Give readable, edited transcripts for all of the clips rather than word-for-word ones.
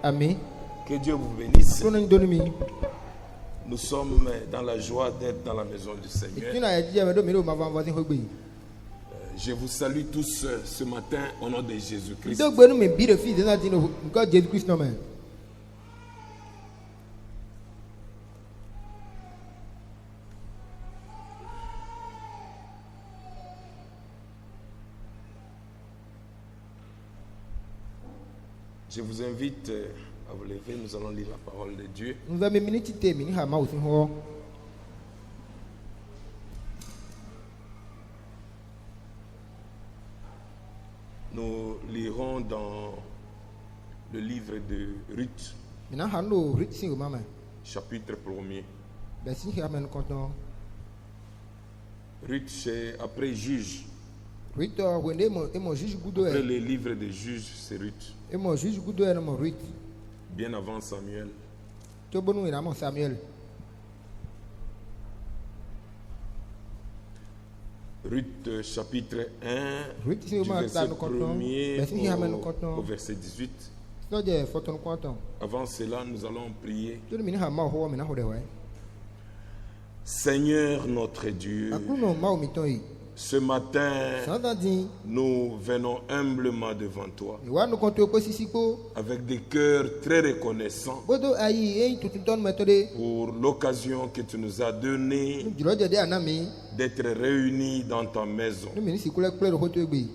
Amen. Que Dieu vous bénisse. Tout le monde donne mi. Nous sommes dans la joie d'être dans la maison du Et tu Seigneur. n'as dit avec nous ma voisin hobby. Je vous salue tous ce matin au nom de Jésus-Christ. Donc nous me bi de fils de notre God Jésus Christ non mais. Je vous invite à vous lever, nous allons lire la parole de Dieu. Nous avons minute té mini ha ma aussi ho. Nous lirons dans le livre de Ruth, Mina hando rit sing mama. chapitre 1er. Ben si ha men content. Ruth, c'est après Juge. Rit wende mo juge gudo Après e. le livre de Juge, c'est Ruth. E mo juge gudo e mo rit. Bien avant Samuel. To bonu ina mo Samuel. Ruth, chapitre 1, Ruth sing du ma verset ta no content. 1er Ben si ha men au content. verset 18. So je photo no content. Avant cela, nous allons prier. To mini ha ma ho mina ho de wa. Seigneur notre Dieu, Akuno ma o miton yi. ce matin, Sans dit, nous venons humblement devant toi, wa no conto ko sisiko. avec des cœurs très reconnaissants Bodo ayi e tututon metode. pour l'occasion que tu nous as donnée Juro je de anami. d'être réunis dans ta maison. No mini sikule kule ro to egbe.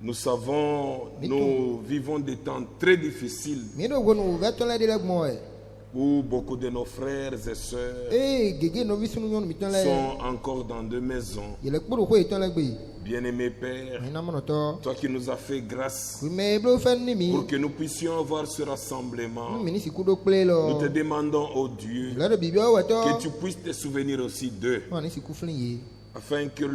Nous savons, nous vivons des temps très difficiles Mi no gonu veton la de le gmo e. où beaucoup de nos frères et sœurs Eh gege no visunu nyon miton la. sont encore dans des maisons. Ye le kporo ko iton la gbe. Bien-aimé Père, Ina mo to. toi qui nous as fait grâce Wi me blo fen ni mi. pour que nous puissions avoir ce rassemblement, No mini sikudo kple nous te lo. demandons, ô Dieu, La de bibio wa to. que tu puisses te souvenir aussi d'eux, Mo ni sikuflin ye. afin que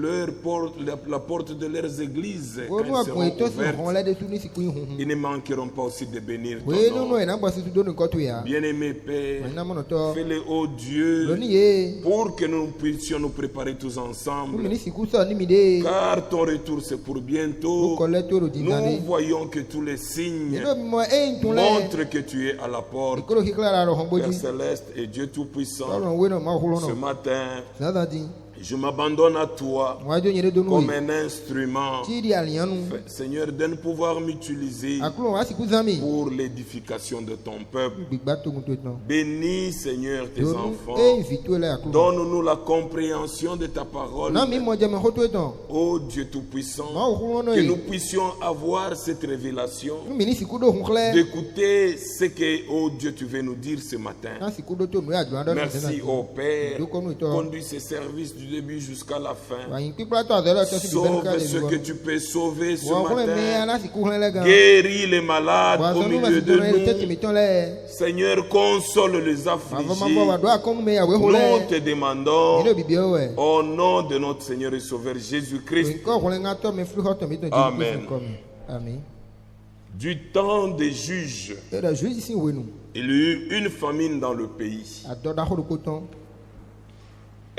la porte de leurs églises, quand Wo no elles akun seront ito si ouvertes, hon la de sunu siku yin hun. ils ne manqueront pas aussi de bénir ton We no nom. no ina gba sisu do no ko to ya. Bien-aimé Père, Ina mo to. fais-le, ô Dieu, Lo ni ye. pour que nous puissions nous préparer tous No ensemble, mini siku so ni mi de. car ton retour c'est pour Ko bientôt. kole to ro Nous dingane. voyons que tous les signes No mo e ntun le. montrent que tu es à la porte, Ko ro hiklara ro hon Père boji. céleste et Dieu Tout-Puissant. Lo we no ma hulo Ce no. matin, Nada di. je m'abandonne à toi Wa jo nyere do no. comme un instrument. Ti di alianu. Seigneur, donne pouvoir m'utiliser Akulo wa siku zami. pour l'édification de ton peuple. Gbigba to gun to tan. Bénis, Seigneur, tes E enfants. invito le akulo. Donne-nous la compréhension de ta parole. Na mi mo je me hoto tan. Ô Dieu Tout-Puissant, Ma hulo no que yi. nous puissions avoir cette révélation, No mini siku do hun kle. d'écouter ce que, ô Dieu, tu veux nous dire ce matin. Na siku do to no ya jo ando. Merci, ô Père. Doko no to. Conduis ce service du début jusqu'à la fin. Wa yin pipla to azelo to si Sauve bibelika ceux que de. tu peux sauver ce Wa ko me matin. na siku hun le gan. Guéris les malades Wa au so no ma milieu siku le tete de mi nous. ton le. Seigneur, console les Wa va ma affligés. bo wa do akon me ya we ho Nous le. te demandons, Ni do bibio we. au nom de notre Seigneur et Sauveur Jésus-Christ, Ko ho le nga to me flu hoto mi ton Amen. Amen. du temps des juges, E da juge si we nu. il y eut une famine dans le pays. Ado da ho ko ton.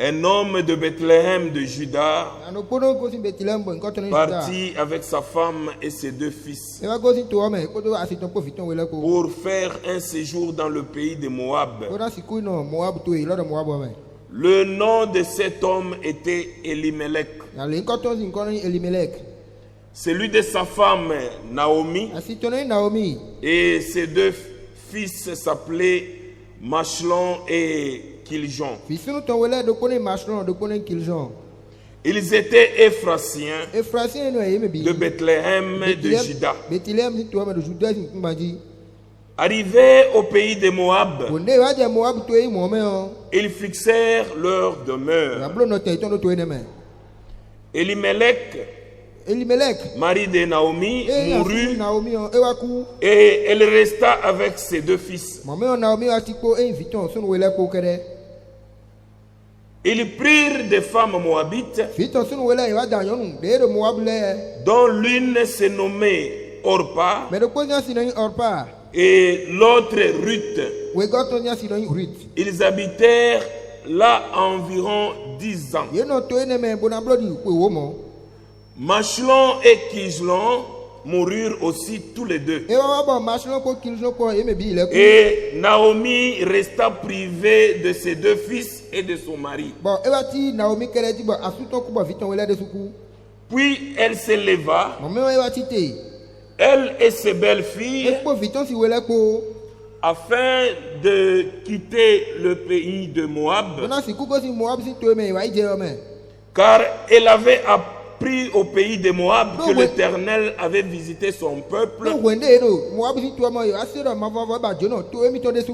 Un homme de Bethléem de Juda Ano kono ko si betilem bo nko to ni da. partit avec sa femme et ses deux fils E wa go si to me ko to asiton ko fiton we le ko. pour faire un séjour dans le pays de Moab. Ko da siku no Moab to e lo do Moab me. Le nom de cet homme était Elimelech. Na le nko to si nko ni Elimelech. Celui de sa femme Naomi Asiton ni Naomi. et ses deux fils s'appelaient Machlon et Kiljon. Fisunu to we le do ko ni Machlon do ko ni Kiljon. Ils étaient Éphrasiens Efrasien no e me bi. de Bethléem de Juda. Betilem si to me do Juda si kumbaji. Arrivés au pays de Moab, Bonde wa je Moab to e mo me o. ils fixèrent leur demeure. Rablo no te ton to e ne me. Elimelech, Elimelech. mari de Naomi, mourut Naomi o e wa ku. et elle resta avec ses deux fils. Mo me o Naomi wa ti ko e inviton sunu we le ko kere. Ils prirent des femmes moabites, Fiton sunu we le wa da yonu de do Moab le. dont l'une se nommait Orpa Me do ko nya si no Orpa. et l'autre Ruth. We go to nya si no Ruth. Ils habitèrent là environ 10 ans. Ye no to e ne me bona blodi ko wo mo. Machlon et Kijlon moururent aussi tous les deux. Et on va bon marche non ko kil non ko yeme bi le ku. Et Naomi resta privée de ses deux fils et de son mari. Bon e wati Naomi kere di bon asuton ku bon viton wele de suku. Puis elle s'éleva, Bon me e wati te. elle et ses E belles-filles, ko viton si wele ko. afin de quitter le pays de Moab, Bona si ku ko si Moab si to me wa ije o me. car elle avait appris au pays de Moab que Non, ouais. l'Éternel avait visité son peuple No wende do Moab si to mo yo asiro ma va ba jono to emi to de su.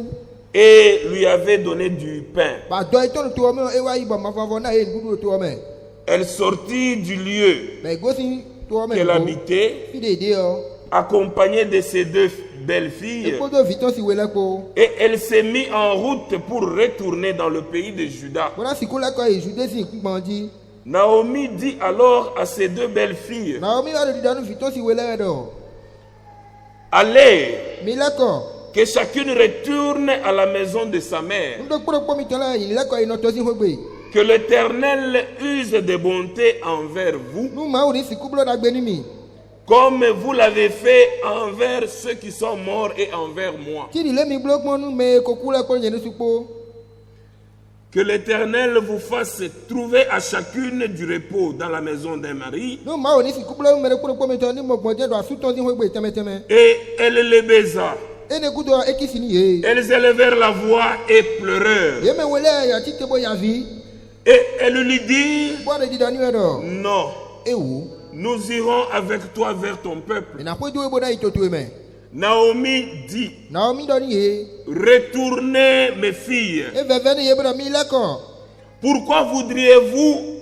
et lui avait donné du pain. Ba do ito to me e wa ibo ma va na e ndudu to me. Elle sortit du lieu Ba go si to me. qu'elle habitait, Fi de de o. accompagnée de ses deux E belles-filles, ko do viton si wele ko. et elle s'est mise en route pour retourner dans le pays de Juda. Bona si ku la ko e jude si ku bandi. Naomi dit alors à ses deux belles-filles, Naomi va de danu viton si wele do. allez, Mi la ko. que chacune retourne à la maison de sa mère, Ndo kpo mi tola yi la ko ino to si hogbe. que l'Éternel use de bonté envers vous, Nu ma ori si ku blo da gbe ni mi. comme vous l'avez fait envers ceux qui sont morts et envers moi. Ti di le mi blo kmo nu me ko ku la ko nyene supo. Que l'Éternel vous fasse trouver à chacune du repos dans la maison d'un mari. Nu ma ori si ku blo me kpo mi to ni mo gbonje do asuton si hogbe teme teme. Et elle les baisa. Ene ku do ekisi ni ye. Elles élevèrent la voix et pleurèrent. Ye me wele ya ti te bo ya vi. Et elle lui dit, Bo de di danu e do. non, E wu. nous irons avec toi vers ton peuple. Na ko do e bo na ito to me. Naomi dit, Naomi do ni ye. retournez mes filles. E veve ni ye bra mi la ko. Pourquoi voudriez-vous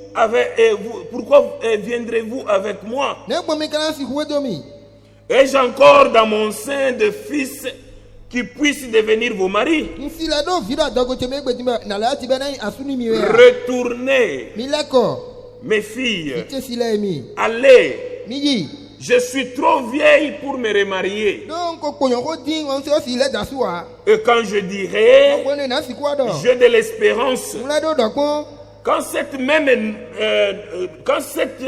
pourquoi viendrez-vous avec moi? Ne gbo mi kana si huwe do mi. Ai-je encore dans mon sein de fils qui puissent devenir vos maris? Nsi la do vira dogo te me gbe ti na la ti be na asuni mi we. Retournez Mi la ko. mes filles. Te si la mi. Allez, Mi yi. je suis trop vieille pour me remarier. Donc ko ponyo ko din on se o si le da su wa. Et quand je dirai, Ko ne na si kwa do. j'ai de l'espérance, Mula do do kon. quand cette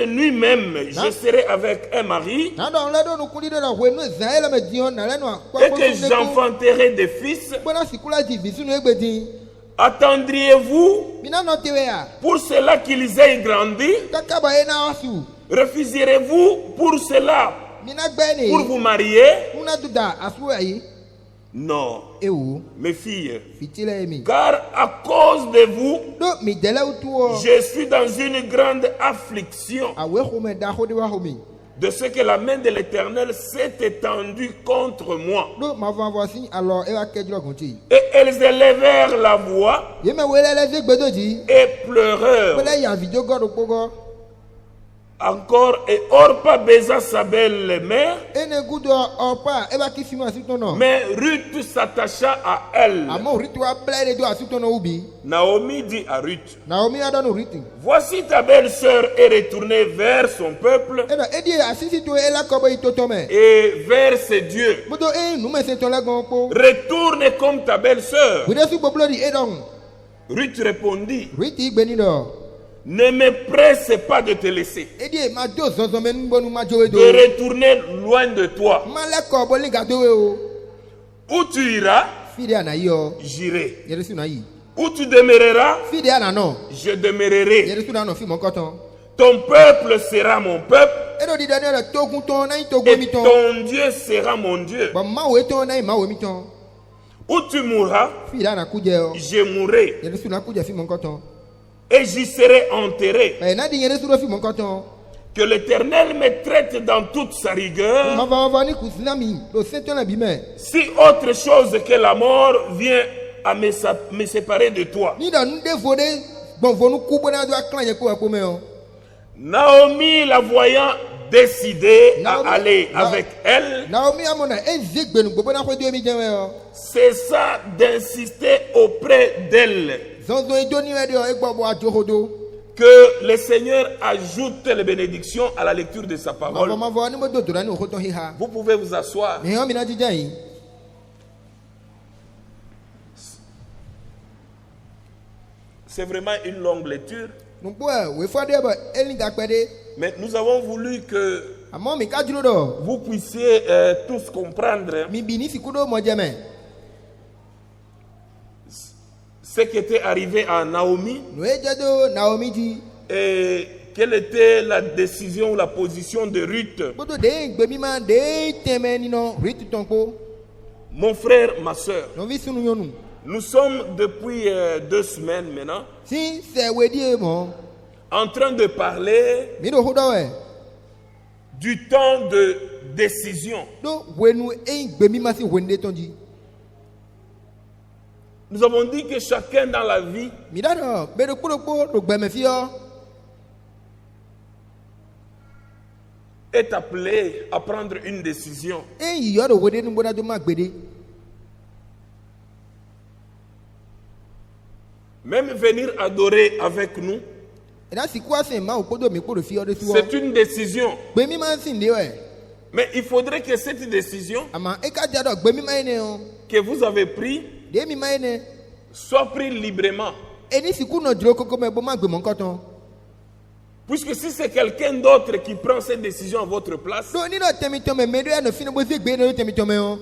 nuit même, je serai avec un mari Na do la do no kuli do la hwe no za ele me dion na le no kwa et que j'enfanterai des fils, Bona si kula di bisu no egbe din. attendriez-vous Mi na no te we ya. pour cela qu'ils aient grandi? Kaka ba e na asu. Refuserez-vous pour cela, Mi na gbe ni. pour vous marier? Una du da asu ayi. Non, E wu. mes filles, Fitile mi. car à cause de vous, Do mi dele utu o. je suis dans une grande affliction Awe home da ho de wa homi. de ce que la main de l'Éternel s'est étendue contre moi. Do ma va voici alors e wa kedro gonti. Et elles élevèrent la voix Ye me wele le ze gbe do ji. et pleurèrent. Wele ya video god okpogo. Encore, et Orpa baisa sa belle-mère, Ene gudo opa e ba kisi ma asito no. mais Ruth s'attacha à elle. Amo ritu wa blede do asito no ubi. Naomi dit à Ruth, Naomi adonu ritu. voici ta belle-sœur est retournée vers son peuple Ena edi asisi to e la kobo itoto me. et vers ses dieux. Bodo e nu me se to la gon po. Retourne comme ta belle-sœur. Bude su boblo di edon. Ruth répondit, Riti gbeni do. ne me presse pas de te laisser, Edi ma do zozo me nbonu ma jowe do. de retourner loin de toi. Ma le kobo li ga do we o. Où tu iras, Fide ana yo. j'irai. Yere su na yi. Où tu demeureras, Fide ana no. je demeurerai. Yere su na no fi mon koton. Ton peuple sera mon peuple Edo di daniel togun ton na to et mi ton. ton Dieu sera mon Dieu. Ba ma we ton na ma we mi ton. Où tu mourras, Fide ana kuje o. je mourrai Yere su na kuje fi mon koton. et j'y serai enterré. Ba na di yere su ro fi mon koton. Que l'Éternel me traite dans toute sa rigueur. Ma va ni kusinami. Do seton na bi me. Si autre chose que la mort vient à me séparer de toi. Ni da nu de vode bon vonu kubo na do aklan ye ko ko me o. Naomi, la voyant décidée Naomi- à aller Na- avec elle, Naomi amona ezegbenu gbogbo na ko do mi je me o. cessa d'insister auprès d'elle. Zonzo edo ni we de o egbobo ajohodo. Que le Seigneur ajoute les bénédictions à la lecture de sa parole. Ma va ni mo do do ni o ko ton hiha. Vous pouvez vous asseoir. Me ho mi na jijan yi. C'est vraiment une longue lecture, Nu po we fo de ba elin ga pede. mais nous avons voulu que Àmọ́ mi ká dúró dọ̀. vous puissiez tous comprendre Mi bì ní sìkúdó mọ̀ jẹ́mẹ̀. ce qui était arrivé à Naomi Nùé jẹ́dó Naomi jí. et quelle était la décision ou la position de Ruth. Gbọ́dọ̀ dé ìgbé mímá dé tẹ̀mẹ́ nínú rí tutàn kó. Mon frère, ma soeur, Nọ́bí sunu yọnu. nous sommes depuis 2 semaines maintenant Sí sẹ̀wé díẹ̀ mọ́. en train de parler Mi dò hódọ̀ wẹ̀. du temps de décision. Dó wẹnu ẹ̀yìn gbé mímá sí wẹ̀ndé tán jí. Nous avons dit que chacun dans la vie Mi dàdọ̀ bẹ́ẹ̀ kpọ́dọ̀kpọ́ ló gbẹ̀mẹ̀ fi yọ. est appelé à prendre une décision. Ẹ̀yìn yọ̀ ló wẹ̀dé ní bọ́dá tó má gbèdé. Même venir adorer avec nous, Ẹ̀dá sìkú àsìn máa ò kpọ́dọ̀ mi kpọ́dọ̀ fi yọ dé sí wọ́. c'est une décision. Gbé mímá sì ń dé wẹ̀. Mais il faudrait que cette décision Àmà ẹ̀ka jádọ̀ gbé mímá yẹn nẹ. que vous avez prise Dé mímá yẹn nẹ. soit prise librement. Ẹni sìkú nà dúró kókó mẹ́ bó má gbé mọ́ nkọ́tàn. Puisque si c'est quelqu'un d'autre qui prend cette décision à votre place, Dó nínú tẹ̀mítọ́mẹ̀ mẹ́rin ẹ̀ nà fi ní bó ṣe gbé nínú tẹ̀mítọ́mẹ̀ yọ.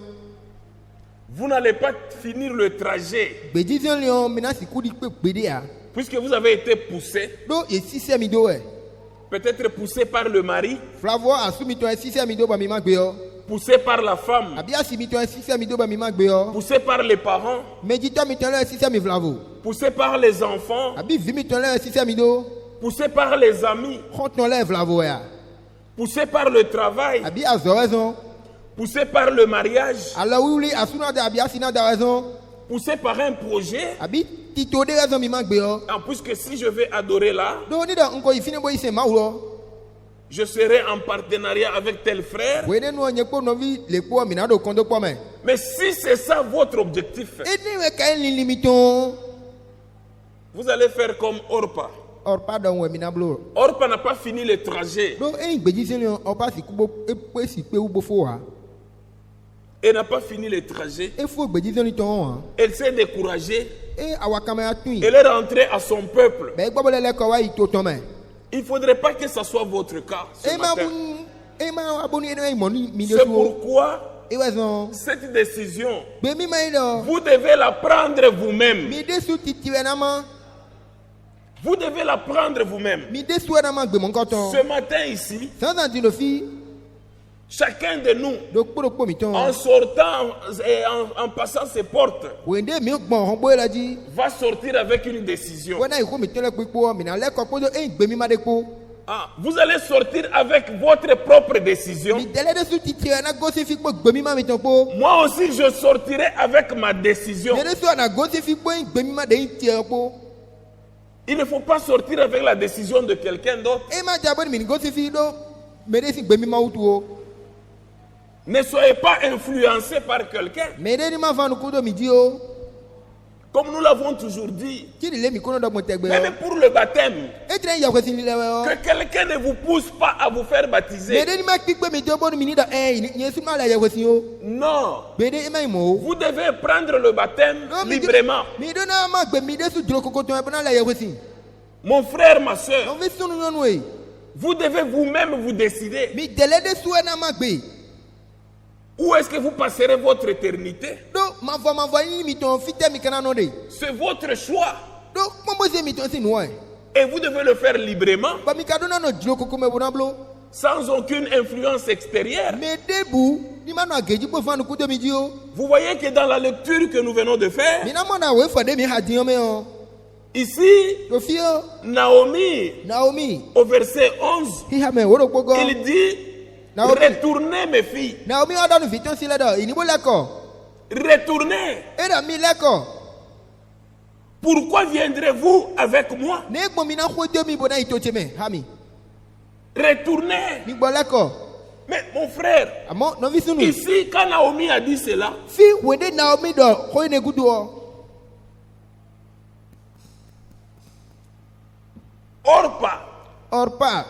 vous n'allez pas finir le trajet. Gbèdí sí ọ̀lẹ́ yọ mẹ́ná sìkú di pé gbèdé yà. Puisque vous avez été poussé, Dó èsì sẹ́mi dó wẹ̀. peut-être poussé par le mari, Flavọ́ àsúmitọ́ ẹ̀ sísẹ́ mi dó bá mi má gbé yọ. poussé par la femme, Àbí àsìmitọ́ ẹ̀ sísẹ́ mi dó bá mi má gbé yọ. poussé par les parents, Méjìtọ́ mi tọ́lẹ̀ ẹ̀ sísẹ́ mi flavo. poussé par les enfants, Àbí vimi tọ́lẹ̀ ẹ̀ sísẹ́ mi dó. poussé par les amis, Kọ́tọ́lẹ̀ ẹ̀ flavo yà. poussé par le travail, Àbí àzọ̀ ẹ̀zọ́. poussé par le mariage, Àlọ́ wíwúli àsúnàdà àbí àsínàdà ẹ̀zọ́. poussé par un projet. Àbí títò dé ẹ̀zọ́ mi má gbé yọ. Ah, puisque si je vais adorer là, Dó nídọ̀ nkọ ìfínibó ìsẹ̀ má wúlọ. je serai en partenariat avec tel frère. Wéde nu ọ̀nyẹ́ kpó nọ́bí lè kpó ọ̀mìnà dò kọ́ńdó kpọ́ mẹ́. Mais si c'est ça votre objectif, Édéwé ká ẹ̀ lílimi tán. vous allez faire comme Orpa. Ọ̀pá dọ̀ wẹ̀ mìnà blo. Orpa n'a pas fini le trajet Dó ẹ̀yìn gbèjì sí ni ọ̀pá sì kú bó epé sì pé wúbo fó wa. et n'a pas fini le trajet. Efo gbèjì sí ni tán wa. Elle s'est découragée. E awakame atún yìí. Elle est rentrée à son peuple. Bẹ́ẹ̀ gbọ́ bọ́lẹ̀ lẹ́kọ̀ọ́ wa yìí tó tán mẹ́. Il ne faudrait pas que ça soit votre cas ce E máa matin. bú e máa abóni ẹni ìmọ̀ ní mi lé C'est tó. pourquoi Ewé sàn. cette décision, Gbèmí máa ń lọ. vous devez la prendre vous-même. Mi dé sùn titi ẹ̀ náà mọ́. Vous devez la prendre vous-même. Mi dé sùn ẹ̀ náà mọ́ gbèmọ̀ nǹkan tán. Ce matin ici, Sànsan ti lò fi. chacun de nous, Dó kpódòkpó mi tán. en sortant et en passant ses portes, Wèndé mi gbọ̀n ọ̀hún bóyá la jí. va sortir avec une décision. Wọ́n náà ìkó mi tẹ́lẹ̀ pípọ́ mìnà lẹ́kọ̀ọ́ kpódò ẹ̀yìn gbèmí má dé kpó. Ah, vous allez sortir avec votre propre décision. Mi tẹ́lẹ̀ dé sùn titi ẹ̀ náà gósì fi kpó gbèmí má mi tán kpó. Moi aussi, je sortirai avec ma décision. Mi dé sùn àná gósì fi kpó ẹ̀yìn gbèmí má dé yín tiẹ̀ kpó. Il ne faut pas sortir avec la décision de quelqu'un d'autre. E má jábọ́ ni mi ní gósì fi dó. Mi dé sí gbèmí má wútu o. Ne soyez pas influencé par quelqu'un. Mi dé ni má fa nu kódò mi jí o. Comme nous l'avons toujours dit, Kí ni lé mi kónó dọ́gbọ̀n tẹ̀gbẹ́ même o. pour le baptême, E tẹ̀lé ìyàwó sí ni lẹ́wẹ́ o. que quelqu'un ne vous pousse pas à vous faire Mi baptiser. dé ni má kpíkpé mi tó bọ́nu mi ní dọ̀ yẹn sún má lẹ̀ ìyàwó sí o. Non. Gbèdé e má yìí mọ̀ o. Vous devez prendre le baptême librement. Mi dé náà má gbé mi dé sùn dúró kókó tán ẹ̀ bọ́ náà lẹ̀ ìyàwó sí. Mon frère, ma soeur, Lọ́n fi sunu yọnu e. vous devez vous-même vous décider. Mi tẹ̀lé dé sùn ẹ̀ náà má gbé. Où est-ce que vous passerez votre éternité? Dó ma fọ yín mi tán fi tẹ́ mi kana nọ de. C'est votre choix. Dó pọ́nbó se mi tán sí nù ẹ̀. Et vous devez le faire librement, Bàmí kadó náà nọ dúró kókó mẹ́ bọ́ náà blo. sans aucune influence extérieure. Mi dé bu ni má nọ àgèjì pé fanu kúndé mi jí o. Vous voyez que dans la lecture que nous venons de faire, Mi náà mọ̀ náà wẹ́ fọ̀dé mi hà dín mẹ́ o. ici, Tó fi o. Naomi, Naomi au verset 11, híhà mẹ́ wóró kpógọ́. il dit, Naomi. retournez mes filles, Naomi ọ̀dọ́nu fi tán sílẹ̀ dọ̀ ìníbó lẹ́kọ̀. retournez. E dọ̀ mi lẹ́kọ̀. Pourquoi viendrez-vous avec moi? Ne gbọ́n mi náà kó dé mi bọ̀ náà ìtò tse mẹ́ hami. Retournez. Mi gbọ́ lẹ́kọ̀. Mais mon frère, Àmọ́ nọ́fi sunu. ici, quand Naomi a dit cela, Fi wèndé Naomi dọ̀ kó ne gudu ọ. Orpa Orpa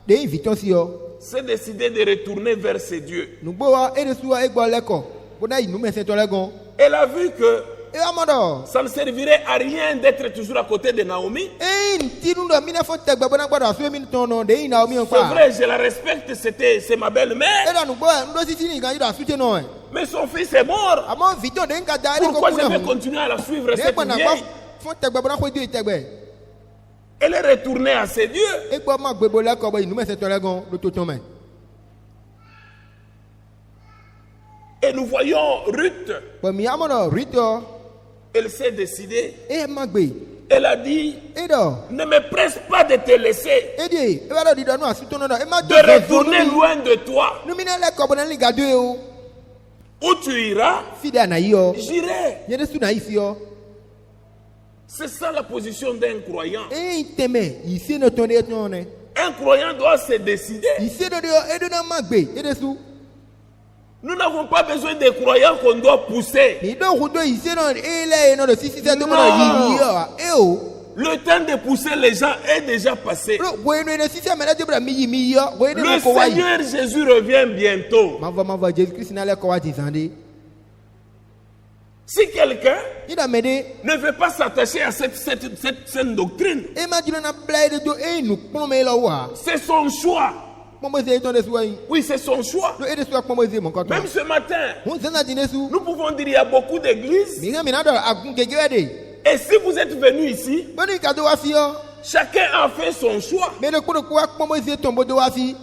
de yin fi tán sí ọ. s'est décidé de retourner vers ses dieux. Nùgbọ́ wa e de su wa e gbọ́ lẹ́kọ̀. Bó náà ìnú mẹ́sẹ̀ tọ́ lẹ́gàn. Elle a vu que e amado Ça ne servirait à rien d'être toujours à côté de Naomi. e ntinu do mi na fo tegbe bona gbado aso mi ton de ina omi C'est npa vrai, je la respecte, c'est ma e belle-mère. da nu gbo ndo sisi ni kan ida asute no e Mais son fils est mort. amo vito de nka da ni ko Pourquoi je kuna vais continuer à la suivre, ne cette gbo na vieille? fo tegbe bona ko di tegbe Elle est retournée à ses dieux. e gbo ma gbebo le ko bo inu me se tole gan lo to ton me Et nous voyons Ruth, bo mi amado rito elle s'est décidée. e ma gbe Elle a dit, e do ne me presse pas de te laisser, e di e ba do di do no asute no e ma de retourner loin de toi. nu mi na le ko bona li ga do e o Où tu iras, fide na yi o j'irai. ye de su na yi fi o C'est ça la position d'un croyant. e teme isi no ton de ton ne Un croyant doit se décider. isi do de e do na ma gbe e de su Nous n'avons pas besoin des croyants qu'on doit pousser. ni do hudo isi no e le no do sisi se do mo Non. yi o e o Le temps de pousser les gens est déjà passé. lo we no ne sisi amena de bra mi yi yo we Le ne ko wa yi Seigneur Jésus revient bientôt. ma va Jésus Christ na le ko wa ti sande Si quelqu'un ida me de ne veut pas s'attacher à cette doctrine, e ma jino na play de do e nu pon me lo wa c'est son choix. mo mo se ton de su wa yi Oui, c'est son choix. lo e de su pon mo se mo ko to Même ce matin, hun se na jine su nous pouvons dire qu'il y a beaucoup d'églises. mi na do agun gege de Et si vous êtes venus ici, boni ka do wa fi o chacun a fait son choix. me de ko wa pon mo se ton bo do wa fi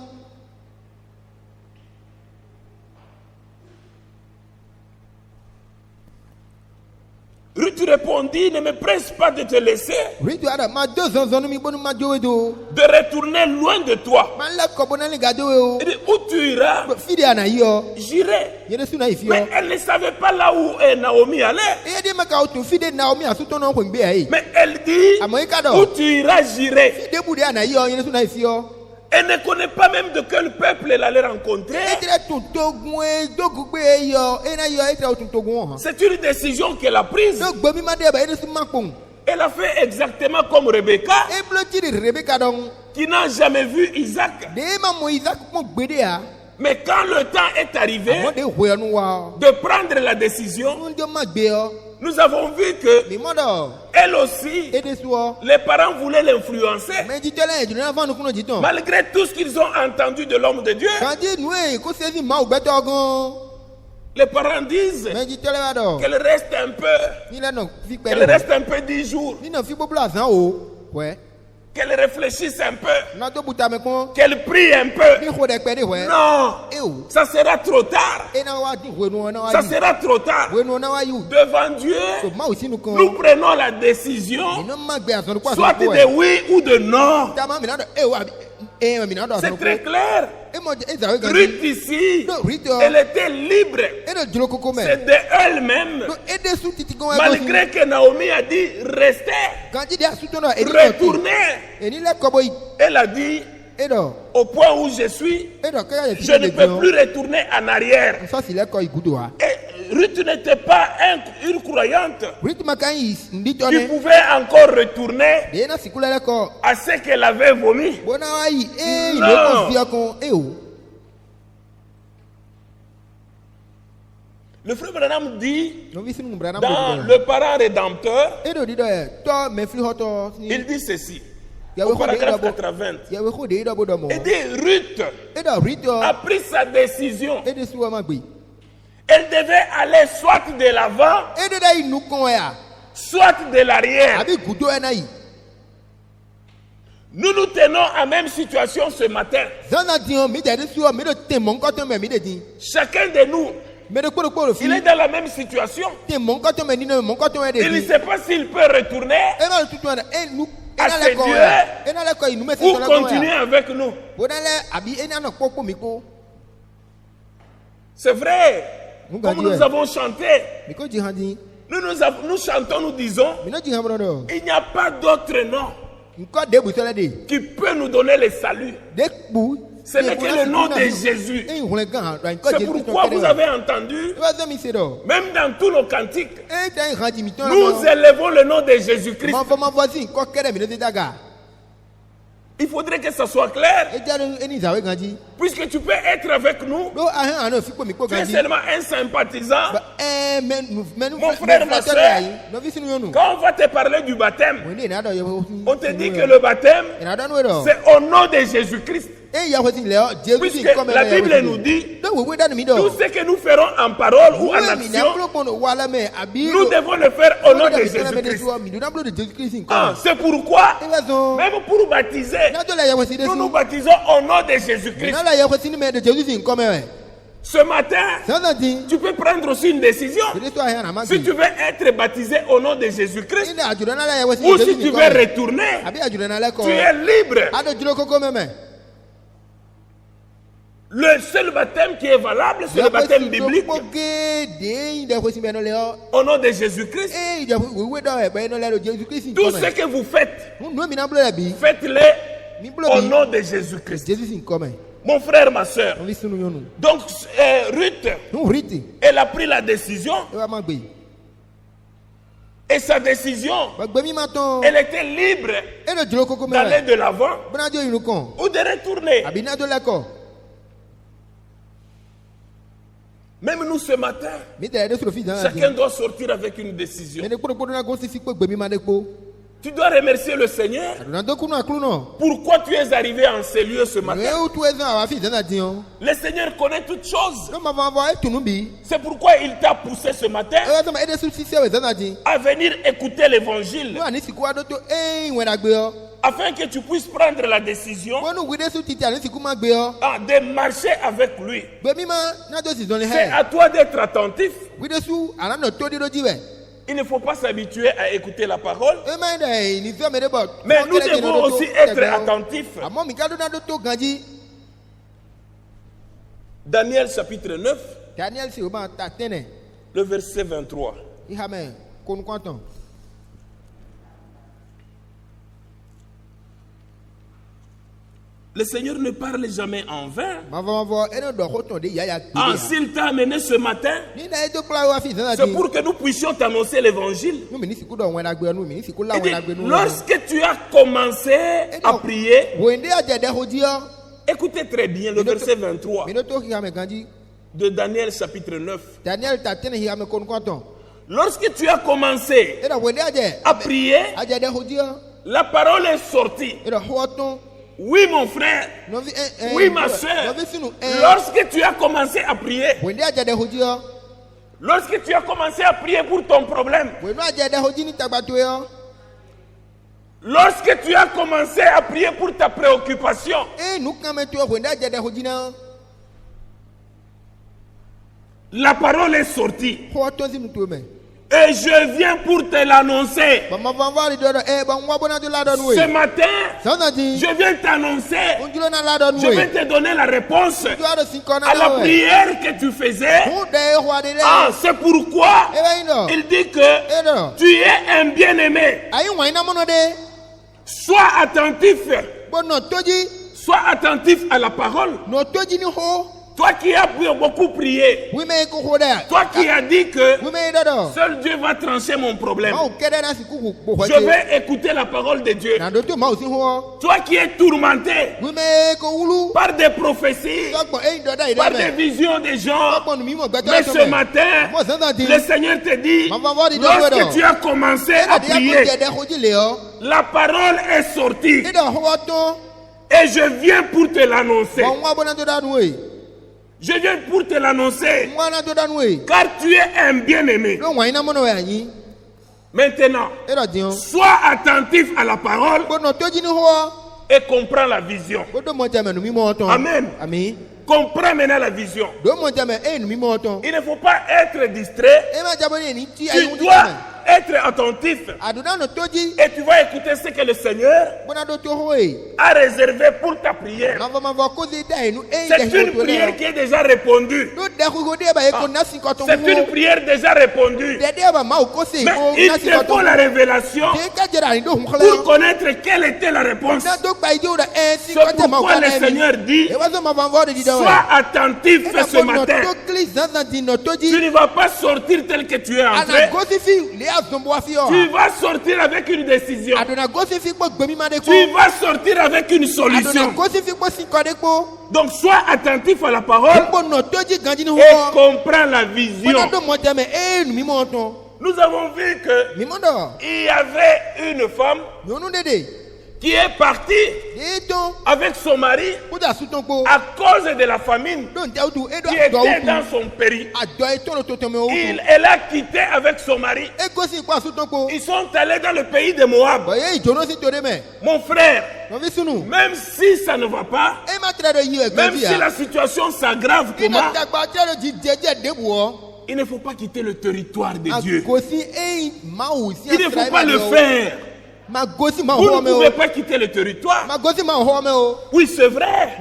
Ruth répondit, ne me presse pas de te laisser, rito ada ma do zonzon mi bonu ma jo we do de retourner loin de toi. ma le ko bona li ga do we o Elle dit, où tu iras, fide ana yi o j'irai. ye de su na yi fi o Mais elle ne savait pas là où Naomi allait. e de ma ka o to fide na o mi asu to no ko ngbe ai Mais elle dit, amo yi ka où do tu iras, j'irai. de bu de ana yi o ye de su na yi fi o Elle ne connaît pas même de quel peuple elle allait rencontrer. e dire to togun e dogu gbe e yo e na yo e dire o to togun o C'est une décision qu'elle a prise. do gbo mi ma de ba e de su ma pon Elle a fait exactement comme Rebecca, e blo ti de Rebecca don qui n'a jamais vu Isaac. de ma mo Isaac mo gbe de a Mais quand le temps est arrivé mo de ho nu wa de prendre la décision, o ndo ma gbe o nous avons vu que mi mo do elle aussi, e de su o les parents voulaient l'influencer. me ji tele e ju na fa nu kuno ji ton Malgré tout ce qu'ils ont entendu de l'homme de Dieu, kan ji nu e ko se fi ma o gbe to gan les parents disent me ji tele wa do qu'elle reste un peu, ni le no fi pe qu'elle reste un peu 10 jours, ni no fi bo bla san o we qu'elle réfléchisse un peu, na to buta me kon qu'elle prie un peu. ni ho de pe de we Non, e o ça sera trop tard. e na wa di ho nu na wa Ça yi sera trop tard. we nu na wa yu Devant Dieu, so ma o si nu kon nous prenons la décision, ino ma gbe asan ko soit asan ko de oui ou de non. ta ma mi na do e wa e mi na do asan C'est ko très clair. e mo e za we gan Ruth ici, No, Ruth, elle était libre. e do juro koko me C'est de elle-même. no e de su titi kon e Malgré que Naomi a dit restez, kan ji de asu to no e ni retournez. e ni le ko bo yi Elle a dit e do au point où je suis, e do ka ya je ne peux plus retourner en arrière. so si le ko igudu wa Et Ruth n'était pas une croyante rit ma kan yi ndi to qui ne pouvait encore retourner de na sikula le ko à ce qu'elle avait vomi. bona wa yi e Non. le ko fi kon e o Le frère Branham dit no vi sinu mbra na dans mo le parent rédempteur, e do di do e to me fri hoto il dit ceci, ya au we ko de paragraphe do 80. ya we ko de do bo do mo Il dit Ruth e do rit a pris sa décision. e de su wa ma gbe Elle devait aller soit de l'avant, e de da yi nu kon ya soit de l'arrière. abi gudo e na yi Nous nous tenons en même situation ce matin. zana di o mi de de su o mi do te mo nko to me mi de di Chacun de nous, me de kporo kporo fi il est dans la même situation. te mo nko to me ni no mo nko to me de Il ne di sait pas s'il peut retourner e na tutu na e nu e À na ses le ko dieux, ya e na le ko yi nu me se ou to le ko continuer ya avec nous. bo na le abi e na no popo mi ko C'est vrai. Nous Comme gagnons. nous avons chanté, mi ko ji han di nous chantons, nous disons, mi no ji han bro do il n'y a pas d'autre nom nko de bu sele de qui peut nous donner le salut. de bu Ce n'est que le nom de Jésus. e hun le gan do nko C'est je pourquoi vous avez entendu, wa za mi se do même dans tous nos cantiques, e da han di mi to nous élevons le nom de Jésus-Christ. ma voisin ko kere mi no de daga Il faudrait que ça soit clair. eja no eni zawe ganji Puisque tu peux être avec nous, do ahan ano fipo mi ko tu es ganji seulement un sympathisant. menu frère, ma soeur. no vi sinu yonu Quand on va te parler du baptême, woni na do yo on te dit que le baptême, ina do no do c'est au nom de Jésus-Christ. e ya hoti le Jésus Puisque la Bible nous dit, do we dan mi do tout ce que nous ferons en parole ou en mi na action, blo kono wala me abi nous devons le faire au nom de Jésus-Christ. mi do na blo de Jésus Christ Ah, c'est pourquoi, e bazo même pour baptiser, na do la ya hoti de nous nous su baptisons au nom de Jésus-Christ. na la ya hoti ni me de Jésus Christ comme ouais Ce matin, ça ça dit tu peux prendre aussi une décision. de toi ya na ma Si tu veux être baptisé au nom de Jésus-Christ, ina ajura na la ya hoti ou si tu veux retourner, abi ajura na la ko tu es libre. ado juro koko meme Le seul baptême qui est valable, c'est le baptême biblique. Au nom de Jésus-Christ. Tout ce que vous faites, faites-le au nom de Jésus-Christ. Mon frère, ma soeur. Donc, Ruth, elle a pris la décision. Et sa décision, elle était libre d'aller de l'avant ou de retourner. Même nous ce matin, chacun doit sortir avec une décision. Tu dois remercier le Seigneur. Pourquoi tu es arrivé en ces lieux ce matin? Le Seigneur connaît toutes choses. C'est pourquoi il t'a poussé ce matin à venir écouter l'évangile, afin que tu puisses prendre la décision de marcher avec lui. C'est à toi d'être attentif. Il ne faut pas s'habituer à écouter la parole, mais nous devons aussi être attentifs. Daniel chapitre 9, le verset 23. Le Seigneur ne parle jamais en vain. Ah, s'il t'a amené ce matin, c'est pour que nous puissions t'annoncer l'évangile. Il dit, lorsque tu as commencé à prier, écoutez très bien le verset 23 de Daniel chapitre 9. Lorsque tu as commencé à prier, la parole est sortie. Oui, mon frère. Oui, ma soeur. Lorsque tu as commencé à prier, lorsque tu as commencé à prier pour ton problème, lorsque tu as commencé à prier pour ta préoccupation, la parole est sortie. Et je viens pour te l'annoncer. Ce matin, je viens t'annoncer, je vais te donner la réponse à la prière que tu faisais. Ah, c'est pourquoi il dit que tu es un bien-aimé. Sois attentif. Sois attentif à la parole. Toi qui as beaucoup prié, toi qui as dit que seul Dieu va trancher mon problème, je vais écouter la parole de Dieu. Toi qui es tourmenté par des prophéties, par des visions des gens, mais ce matin, le Seigneur te dit, lorsque tu as commencé à prier, la parole est sortie et je viens pour te l'annoncer. Je viens pour te l'annoncer, car tu es un bien-aimé. Maintenant, sois attentif à la parole et comprends la vision. Amen. Comprends maintenant la vision. Il ne faut pas être distrait. Tu dois être attentif. Et tu vas écouter ce que le Seigneur a réservé pour ta prière. C'est une prière qui est déjà répondue. C'est une prière déjà répondue. Mais il te faut la révélation pour connaître quelle était la réponse. C'est pourquoi le Seigneur dit, sois attentif ce matin. Tu ne vas pas sortir tel que tu es entré. Tu vas sortir avec une décision. Tu vas sortir avec une solution. Donc sois attentif à la parole et comprends la vision. Nous avons vu qu'il y avait une femme qui est partie avec son mari à cause de la famine qui était dans son pays. Elle a quitté avec son mari. Ils sont allés dans le pays de Moab. Mon frère, même si ça ne va pas, même si la situation s'aggrave, il ne faut pas quitter le territoire de Dieu. Il ne faut pas le faire. Vous ne pouvez pas quitter le territoire. Oui, c'est vrai.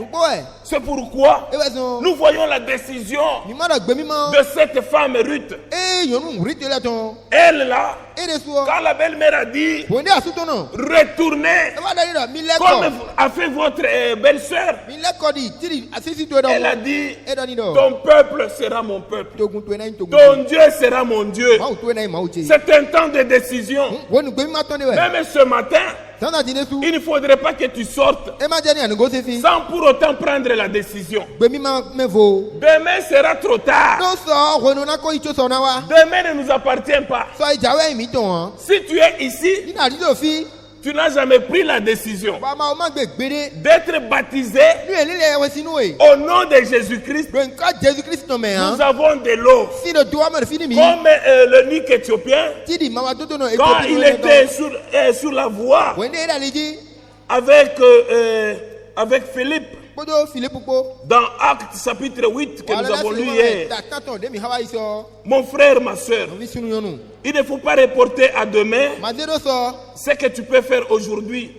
C'est pourquoi nous voyons la décision de cette femme Ruth. Elle là, quand la belle-mère a dit retournez comme a fait votre belle-sœur, elle a dit ton peuple sera mon peuple, ton Dieu sera mon Dieu. C'est un temps de décision. Même ce matin, il ne faudrait pas que tu sortes sans pour autant prendre la décision. Demain sera trop tard. Demain ne nous appartient pas. Si tu es ici, tu n'as jamais pris la décision d'être baptisé au nom de Jésus-Christ. Nous avons de l'eau. Comme le Nick éthiopien, quand il était sur la voie avec Philippe, dans Actes chapitre 8 que nous avons lu hier. Mon frère, ma soeur, il ne faut pas reporter à demain ce que tu peux faire aujourd'hui.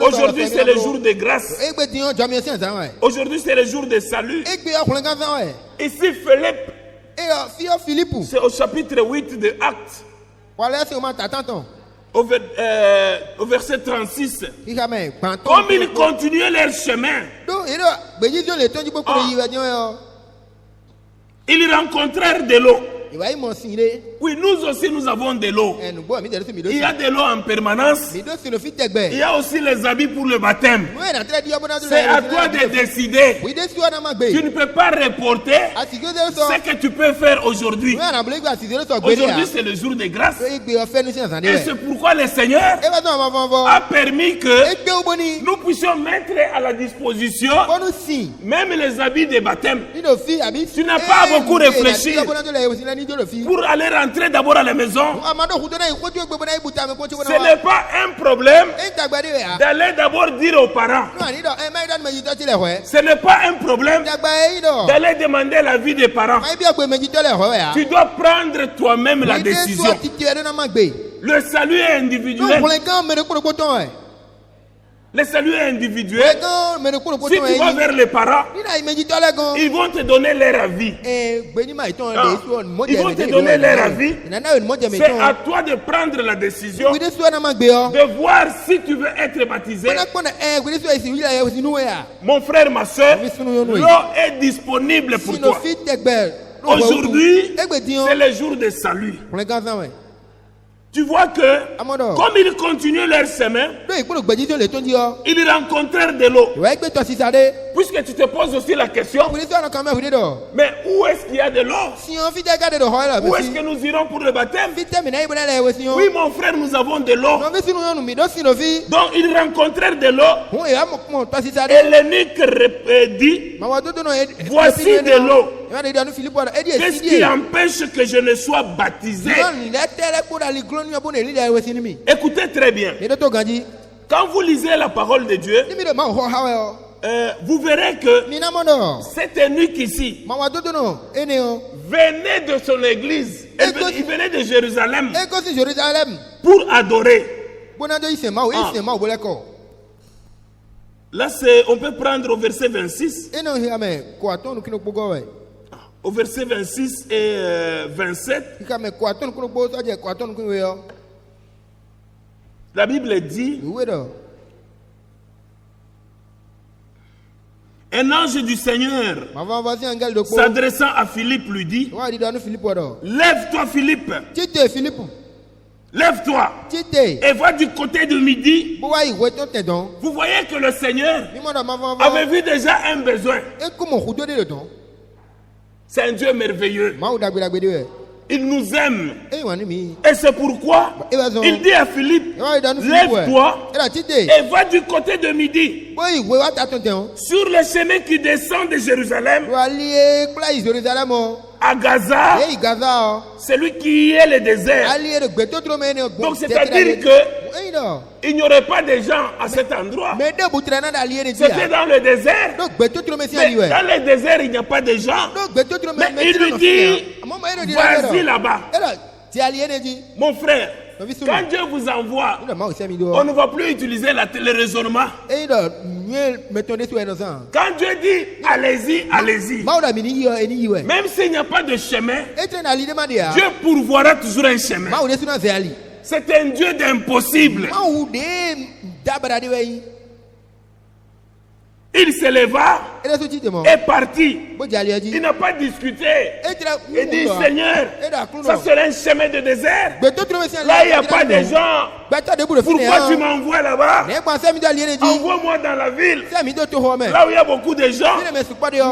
Aujourd'hui, c'est le jour de grâce. Aujourd'hui, c'est le jour de salut. Ici, Philippe, c'est au chapitre 8 de Actes. Au verset 36, comme ils continuaient leur chemin, ils rencontrèrent de l'eau. Oui, nous aussi nous avons de l'eau. Il y a de l'eau en permanence. Il y a aussi les habits pour le baptême. C'est à toi de décider. Tu ne peux pas reporter ce que tu peux faire aujourd'hui. Aujourd'hui, c'est le jour de grâce. Et c'est pourquoi le Seigneur a permis que nous puissions mettre à la disposition même les habits de baptême. Tu n'as pas beaucoup réfléchi pour aller rentrer d'abord à la maison. Ce n'est pas un problème d'aller d'abord dire aux parents. Ce n'est pas un problème d'aller demander l'avis des parents. Tu dois prendre toi-même la décision. Le salut est individuel. Le salut est individuel. Si tu vas vers les parents, ils vont te donner leur avis. Ils vont te donner leur avis. C'est à toi de prendre la décision de voir si tu veux être baptisé. Mon frère, ma soeur, l'eau est disponible pour toi. Aujourd'hui, c'est le jour de salut. Tu vois que, comme ils continuaient leur chemin, ils rencontrèrent de l'eau. Puisque tu te poses aussi la question, mais où est-ce qu'il y a de l'eau? Où est-ce que nous irons pour le baptême? Oui, mon frère, nous avons de l'eau. Donc, ils rencontrèrent de l'eau. Et l'eunuque dit, voici de l'eau. Qu'est-ce qui empêche que je ne sois baptisé? Écoutez très bien. Quand vous lisez la parole de Dieu, vous verrez que cet eunuque ici venait de son église. Il venait de Jérusalem pour adorer. Là, on peut prendre au verset 26. Au verset 26 et 27, la Bible dit, Un ange du Seigneur, s'adressant à Philippe, lui dit, lève-toi Philippe, lève-toi et va du côté de midi. Vous voyez que le Seigneur avait vu déjà un besoin. C'est un Dieu merveilleux. Il nous aime. Et c'est pourquoi il dit à Philippe, lève-toi et va du côté de midi. Sur le chemin qui descend de Jérusalem à Gaza, celui qui est le désert. Donc c'est-à-dire que il n'y aurait pas de gens à cet endroit. C'était dans le désert. Mais dans le désert, il n'y a pas de gens. Mais il lui dit, vas-y là-bas. Mon frère, quand Dieu vous envoie, on ne va plus utiliser le raisonnement. Quand Dieu dit, allez-y, allez-y. Même s'il n'y a pas de chemin, Dieu pourvoira toujours un chemin. C'est un Dieu d'impossible. Il se leva et partit. Il n'a pas discuté. Il dit, Seigneur, ça serait un chemin de désert. Là, il n'y a pas de gens. Pourquoi tu m'envoies là-bas? Envoie-moi dans la ville. Là où il y a beaucoup de gens.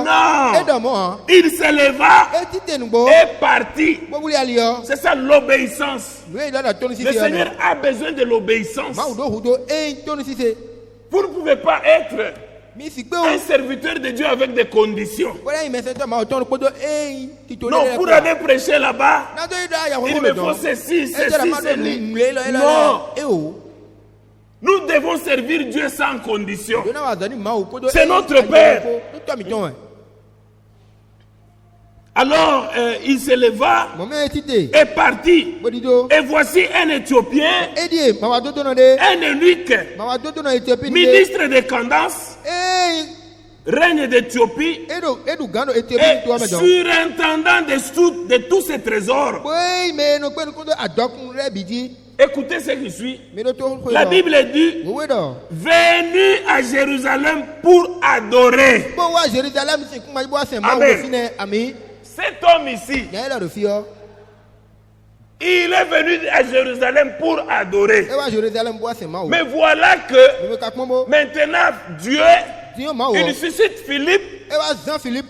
Non. Il se leva et partit. C'est ça l'obéissance. Le Seigneur a besoin de l'obéissance. Vous ne pouvez pas être un serviteur de Dieu avec des conditions. Non, pour aller prêcher là-bas, il me faut ceci, ceci. Non. Nous devons servir Dieu sans condition. C'est notre Père. Alors, il se leva et partit. Et voici un Éthiopien, un eunuque, ministre de Candace, règne d'Éthiopie, et surintendant de tous ces trésors. Écoutez ce qui suit. La Bible dit, venu à Jérusalem pour adorer. Amen. Cet homme ici, il est venu à Jérusalem pour adorer. Mais voilà que maintenant Dieu, il suscite Philippe.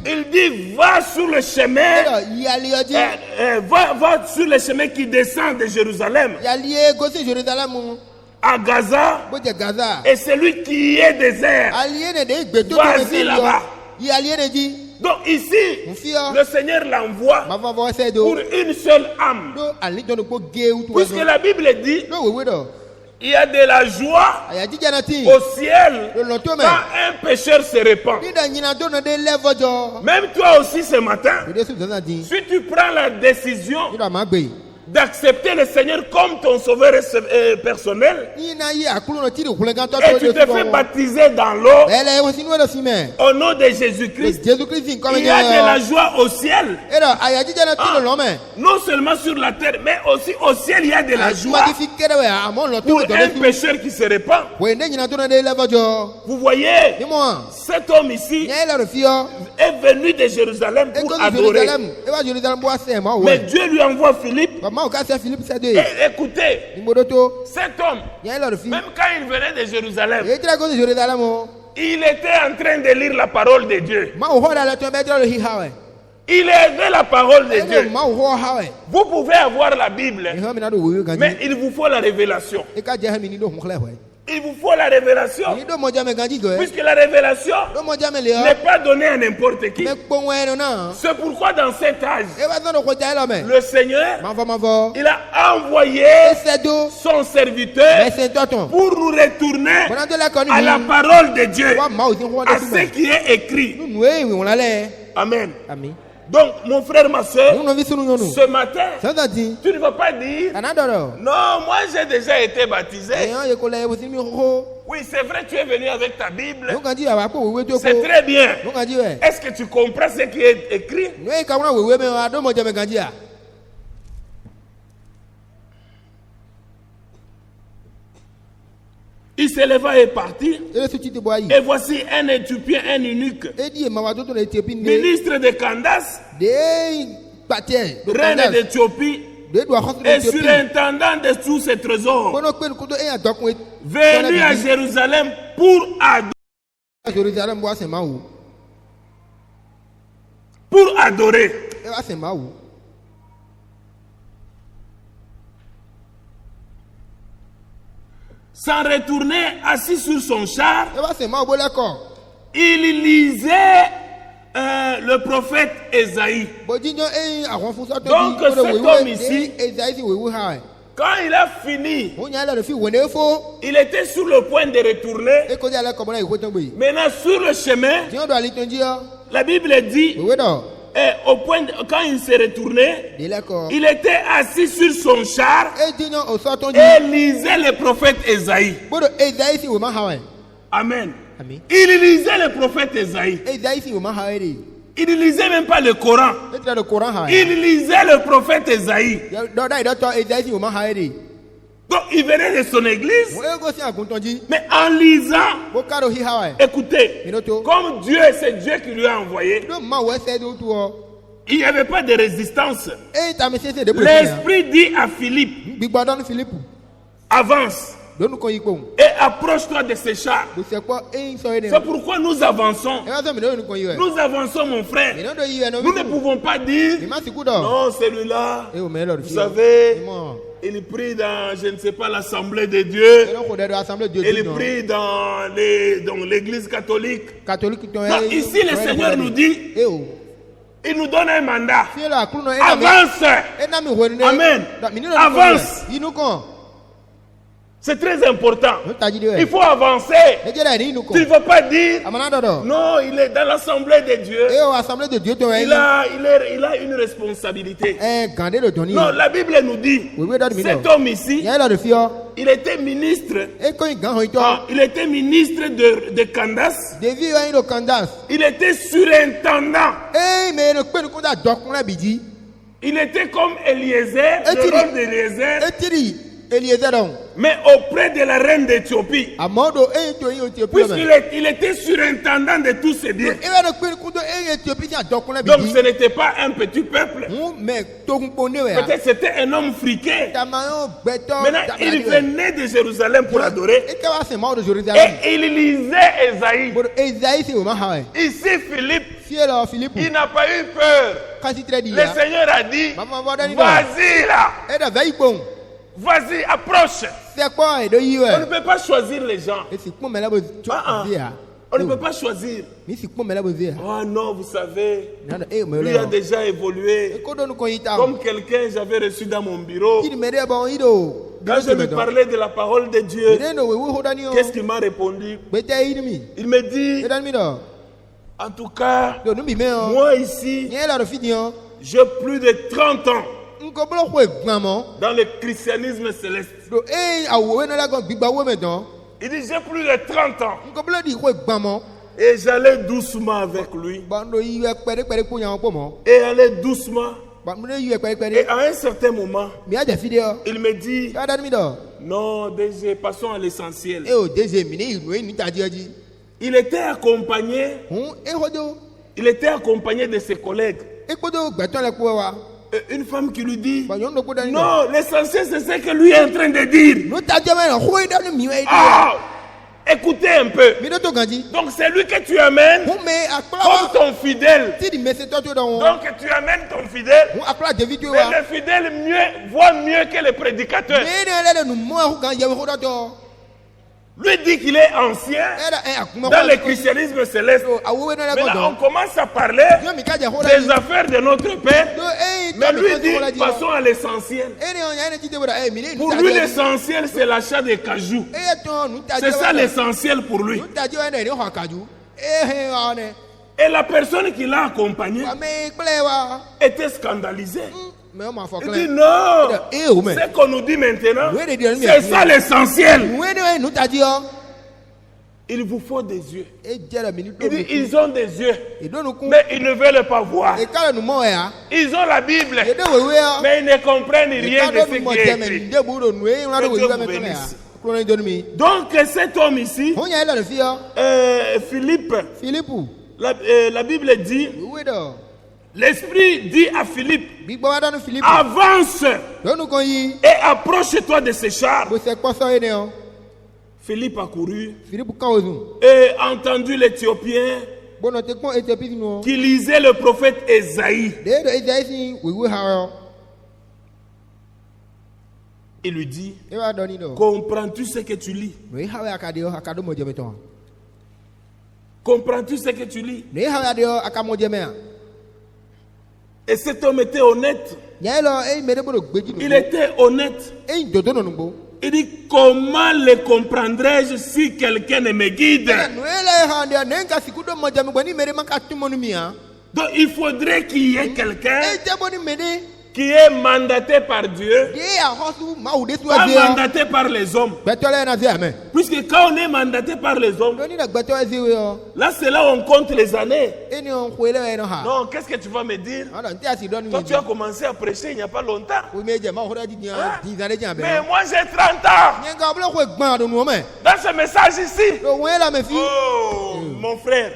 Il dit, va sur le chemin, va sur le chemin qui descend de Jérusalem à Gaza, et celui qui est désert, vas-y là-bas. Donc ici, le Seigneur l'envoie pour une seule âme. Puisque la Bible dit, il y a de la joie au ciel quand un pécheur se répand. Même toi aussi ce matin, si tu prends la décision d'accepter le Seigneur comme ton sauveur personnel, et tu te fais baptiser dans l'eau au nom de Jésus-Christ, il y a de la joie au ciel. Non seulement sur la terre, mais aussi au ciel il y a de la joie pour un pécheur qui se répand. Vous voyez, cet homme ici est venu de Jérusalem pour adorer. Mais Dieu lui envoie Philippe. Et écoutez, cet homme, même quand il venait de Jérusalem, il était en train de lire la parole de Dieu. Il avait la parole de Dieu. Vous pouvez avoir la Bible, mais il vous faut la révélation. Il vous faut la révélation. Puisque la révélation n'est pas donnée à n'importe qui. C'est pourquoi dans cet âge, le Seigneur, il a envoyé son serviteur pour nous retourner à la parole de Dieu, à ce qui est écrit. Amen. Donc, mon frère, ma soeur, ce matin, tu ne vas pas dire, non, moi j'ai déjà été baptisé. Oui, c'est vrai, tu es venu avec ta Bible. C'est très bien. Est-ce que tu comprends ce qui est écrit? Il se leva et partit. Et voici un Éthiopien, un eunuque, ministre de Candace, reine d'Éthiopie, et surintendant de tous ses trésors, venu à Jérusalem pour adorer. Sans retourner assis sur son char, il lisait le prophète Ésaïe. Donc cet homme ici, quand il a fini, il était sur le point de retourner. Maintenant sur le chemin, la Bible dit, au point quand il s'est retourné, il était assis sur son char et lisait le prophète Ésaïe. Amen. Il lisait le prophète Ésaïe. Il ne lisait même pas le Coran. Il lisait le prophète Ésaïe. Donc il venait de son église, mais en lisant, écoutez, comme Dieu, c'est Dieu qui lui a envoyé, il n'y avait pas de résistance. L'Esprit dit à Philippe, avance et approche-toi de ces chars. C'est pourquoi nous avançons. Nous avançons, mon frère. Nous ne pouvons pas dire, non, celui-là, vous savez, il prie dans, je ne sais pas, l'Assemblée de Dieu. Il prie dans l'église catholique. Non, ici, le Seigneur nous dit, il nous donne un mandat. Avance. Amen. Avance. C'est très important. Il faut avancer. Tu ne vas pas dire, non, il est dans l'Assemblée de Dieu. Il a une responsabilité. Non, la Bible nous dit, cet homme ici, il était ministre. Il était ministre de Candace. Il était surintendant. Il était comme Eliezer, le rôle d'Eliezer, mais auprès de la reine d'Éthiopie. Puisqu'il était surintendant de tous ses biens. Donc ce n'était pas un petit peuple. Peut-être c'était un homme friqué. Maintenant il venait de Jérusalem pour adorer. Et il lisait Ésaïe. Ici Philippe, il n'a pas eu peur. Le Seigneur a dit, vas-y là. Vas-y, approche. On ne peut pas choisir les gens. On ne peut pas choisir. Oh non, vous savez, lui a déjà évolué. Comme quelqu'un j'avais reçu dans mon bureau. Quand je lui parlais de la parole de Dieu, qu'est-ce qu'il m'a répondu? Il me dit, en tout cas, moi ici, j'ai plus de 30 ans dans le christianisme céleste. Il dit, j'ai plus de 30 ans. Et j'allais doucement avec lui. Et aller doucement. Et à un certain moment, il me dit, non, DG, passons à l'essentiel. Il était accompagné de ses collègues. Une femme qui lui dit, non, l'essentiel c'est ce que lui est en train de dire. Ah, écoutez un peu. Donc c'est lui que tu amènes comme ton fidèle. Donc tu amènes ton fidèle. Mais le fidèle voit mieux que le prédicateur. Lui dit qu'il est ancien dans le christianisme céleste. Maintenant on commence à parler des affaires de notre Père. Mais lui dit, passons à l'essentiel. Pour lui l'essentiel c'est l'achat des cajous. C'est ça l'essentiel pour lui. Et la personne qui l'a accompagné était scandalisée. Il dit non, ce qu'on nous dit maintenant, c'est ça l'essentiel. Il vous faut des yeux. Il dit, ils ont des yeux, mais ils ne veulent pas voir. Ils ont la Bible, mais ils ne comprennent rien de ce qui est écrit. Que Dieu vous bénisse. Donc cet homme ici, Philippe, la Bible dit, l'Esprit dit à Philippe, avance et approche-toi de ces chars. Philippe a couru et a entendu l'Éthiopien qui lisait le prophète Ésaïe. Il lui dit, comprends-tu ce que tu lis? Comprends-tu ce que tu lis? Et cet homme était honnête. Il était honnête. Il dit, comment le comprendrais-je si quelqu'un ne me guide? Donc il faudrait qu'il y ait quelqu'un qui est mandaté par Dieu, pas mandaté par les hommes. Puisque quand on est mandaté par les hommes, là c'est là où on compte les années. Non, qu'est-ce que tu vas me dire? Toi tu as commencé à prêcher il n'y a pas longtemps. Mais moi j'ai 30 ans. Dans ce message ici, oh mon frère,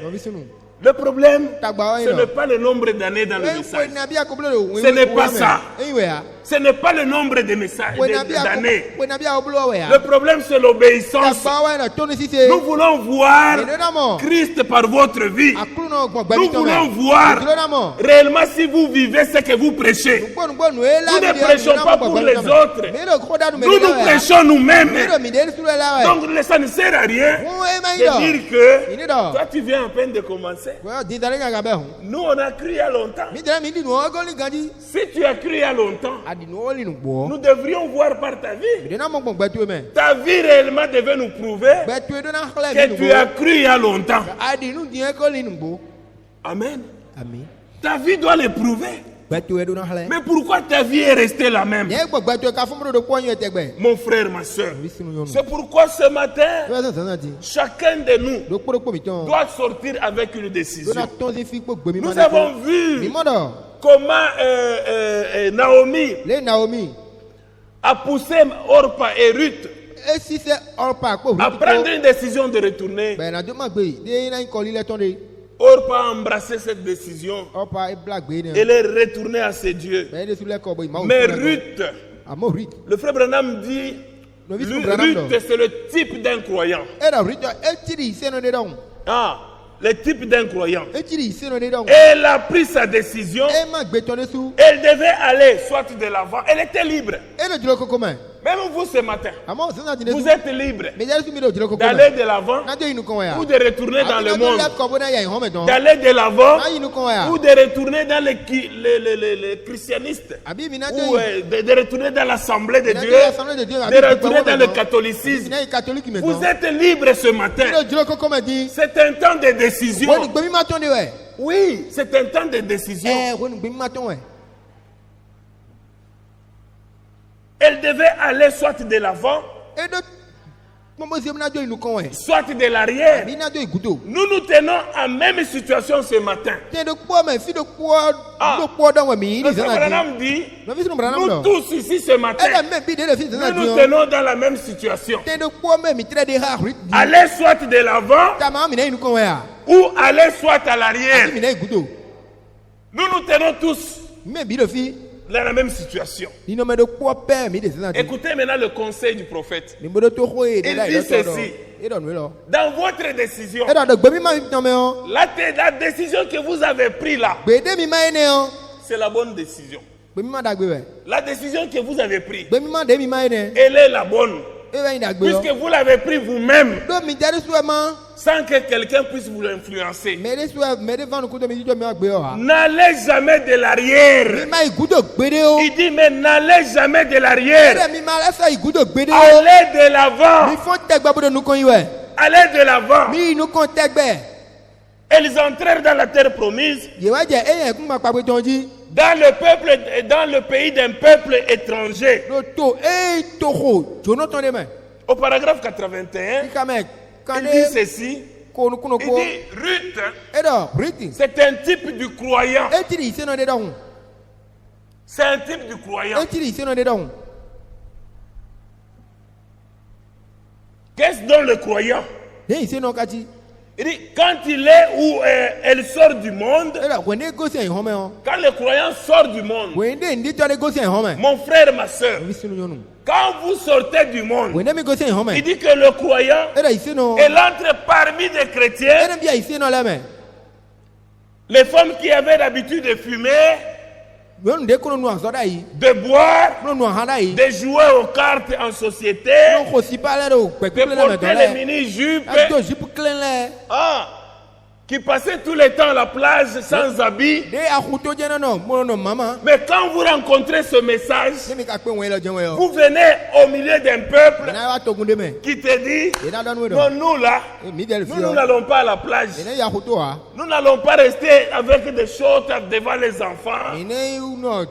le problème, ce n'est pas le nombre d'années dans le message. Ce n'est pas ça. Ce n'est pas le nombre de messages, d'années. Le problème, c'est l'obéissance. Nous voulons voir Christ par votre vie. Nous voulons voir réellement si vous vivez ce que vous prêchez. Nous ne prêchons pas pour les autres. Nous prêchons nous-mêmes. Donc ça ne sert à rien de dire que toi tu viens à peine de commencer. Nous on a cru il y a longtemps. Si tu as cru il y a longtemps, nous devrions voir par ta vie. Ta vie réellement devait nous prouver que tu as cru il y a longtemps. Amen. Ta vie doit le prouver. Mais pourquoi ta vie est restée la même? Mon frère, ma soeur, c'est pourquoi ce matin, chacun de nous doit sortir avec une décision. Nous avons vu comment Naomi a poussé Orpa et Ruth à prendre une décision de retourner. Orpa a embrassé cette décision. Elle est retournée à ses dieux. Mais Ruth, le frère Branham dit, Ruth c'est le type d'un croyant. Le type d'un croyant. Elle a pris sa décision. Elle devait aller soit de l'avant. Elle était libre. Même vous ce matin, vous êtes libre d'aller de l'avant ou de retourner dans le monde. D'aller de l'avant ou de retourner dans les christianistes. Ou de retourner dans l'assemblée de Dieu. De retourner dans le catholicisme. Vous êtes libre ce matin. C'est un temps de décision. Oui, c'est un temps de décision. Elle devait aller soit de l'avant, soit de l'arrière. Nous nous tenons en même situation ce matin. Le frère Branham dit, nous tous ici ce matin, nous nous tenons dans la même situation. Aller soit de l'avant ou aller soit à l'arrière. Nous nous tenons tous dans la même situation. Écoutez maintenant le conseil du prophète. Il dit ceci. Dans votre décision, la décision que vous avez prise là, c'est la bonne décision. La décision que vous avez prise, elle est la bonne. Puisque vous l'avez pris vous-même, sans que quelqu'un puisse vous l'influencer. N'allez jamais de l'arrière. Il dit, mais n'allez jamais de l'arrière. Allez de l'avant. Allez de l'avant. Ils entrèrent dans la terre promise, dans le pays d'un peuple étranger. Au paragraphe 81, il dit ceci. Il dit, Ruth, c'est un type du croyant. C'est un type du croyant. Qu'est-ce dont le croyant? Ne ise no kati. Il dit, quand il est ou elle sort du monde, Era wende gosi en home on. quand le croyant sort du monde, Wende ndi to de gosi en home. mon frère, ma soeur, Wisinu yonu. quand vous sortez du monde, Wende mi gosi en home. il dit que le croyant, Era ise no. elle entre parmi des chrétiens, Era bia ise no la me. les femmes qui avaient l'habitude de fumer, Yonu de kono no asoda yi. de boire, No no handa yi. de jouer aux cartes en société, No khosi pa le do pe de kule na me porter les dole. mini-jupes, Ato jipu klen le. qui passaient tout le temps à la plage sans habits. De akhuto jena no mo no mama. Mais quand vous rencontrez ce message, Ne mi ka pe won lo je won yo. vous venez au milieu d'un peuple Na wa togunde me. qui te dit, Ina don we do. non, nous là, Mi del nous fio. n'allons pas à la plage. Ina ya khuto ha. Nous n'allons pas rester avec des shorts devant les enfants. Ina no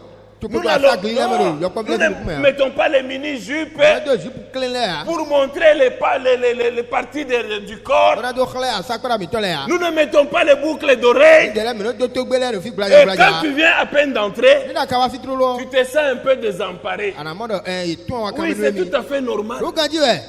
Nous tukuto asa gli ya me do. n'allons Yo ko nous ble ne ku me. mettons pas les mini-jupes Ato jipu klen le ha. pour montrer les parties du corps. Ona do khle asa kora mi tole ha. Nous ne mettons pas les boucles d'oreilles. De la me no do to gbele no fi Et blaja quand blaja. tu viens à peine d'entrer, Ni da ka wa fi tro lo. tu te sens un peu désemparé. Ana modo ton wa ka Oui, me c'est mi. tout à fait normal. Do ganji we.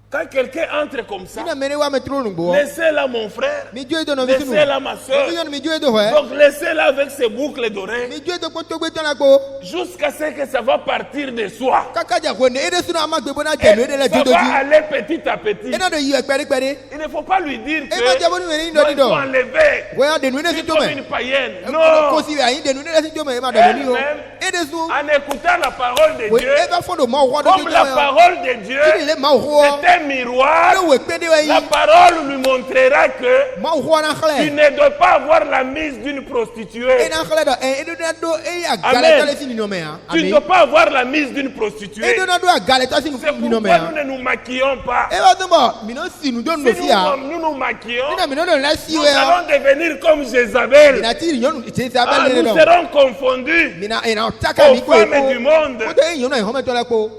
Quand quelqu'un entre comme ça, Ina me ne wa me tro ngbo. laissez-la mon frère, Mi jo do no vi sinu. laissez-la ma soeur. Mi jo do he. Donc laissez-la avec ses boucles d'oreilles Mi jo do ko to gbe ton la ko. jusqu'à ce que ça va partir de soi. Kaka ja ko ne ede sunu ama gbe bona Et je no ede le ça jodo va ji. aller petit à petit. Ina do yi ekperi peri. Il ne faut pas lui dire E ma que jabo ni we ni non, do il di faut do. enlever. We ya de nu ne C'est si to comme me. une païenne. Ko Non. si we ayin de nu ne si to me ma do ni o. Elle-même, Ede su. en écoutant la parole de We Dieu, e ba fo do ma wo do comme la parole de Dieu Kini le ma wo. est un miroir, Le we pe de we la yi. parole lui montrera que Ma wo na tu khle. ne dois pas avoir la mise d'une prostituée. E na khle do e do na do e ya Amen. gale tale si ni no me ha. Tu ne Amen. dois pas avoir la mise d'une E prostituée. do na do a gale tale si C'est ni no me pourquoi ha. nous ne nous maquillons pas. E ba do bo mi no si nu do no Si si ha. nous nous maquillons, Ina mi no do la si nous we ha. allons devenir comme Jézabel. Ina ti nyonu ti sa Ah, ba le nous do. serons confondus Mina ina taka mi aux ko e femmes du monde. ko. Ko de nyonu e ho me to la ko.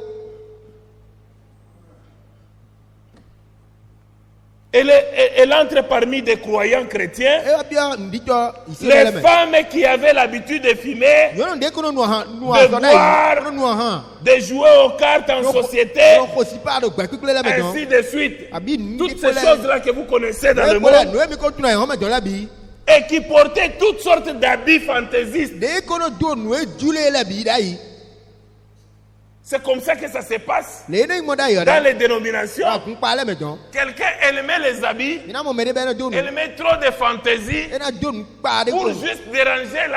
Elle entre parmi des croyants chrétiens. E ba bia ndito isi Les le me. femmes qui avaient l'habitude de fumer, Nyonu de ko no ha no de so na boire, yi. No ha. de jouer aux cartes en société, No ko si pa do gba kukule la me don. ainsi de suite. Abi Toutes ces choses-là que vous connaissez dans le E ko la monde, no mi ko tuna e ho me do la bi. et qui portaient toutes sortes d'habits fantaisistes. De ko no do no e jule la bi dai. C'est comme ça que ça se passe Le no mo da yo dans da. les dénominations. Ba kun pa la me don. Quelqu'un, elle met les habits, Mina mo me de be no do no. elle met trop de fantaisie E na do pa de pour ko. juste déranger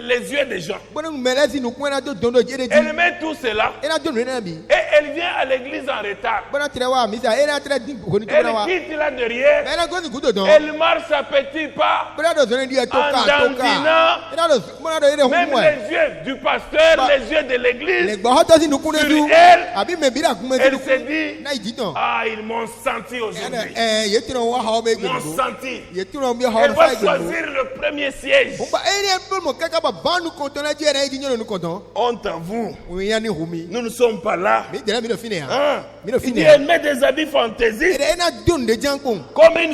les yeux des gens. Bona me la si no ko na do do jere Elle di. met tout cela E na do no na bi. et elle vient à l'église en retard. Bona tre wa mi sa e na tre di ko ni to Elle na wa. quitte là derrière, E na go ni ku do don. elle marche à petits pas, Bona do so ni di e to ka to ka. dandinant E na do bona do ere hu même mo. les yeux du pasteur, Bah. les yeux de Le l'église. gbo hoto si no ku ne Sur du. elle, Abi me bi da ku me elle du. se dit, Na ji don. ah, ils m'ont senti aujourd'hui. Ye tino wa ha o be Ils gbe. m'ont senti. Ye tino mi ha Elle o va fa gbe. choisir le premier siège. Ba ere bo mo kaka ba ba nu ko to na je na ji nyoro nu ko don. Honte à vous. O ya ni humi. Nous ne sommes pas là. Mi de la mi no fine ha. Hein? Mi no Il fine dit, ha. elle met des habits fantaisistes Ere na don de jankon. comme une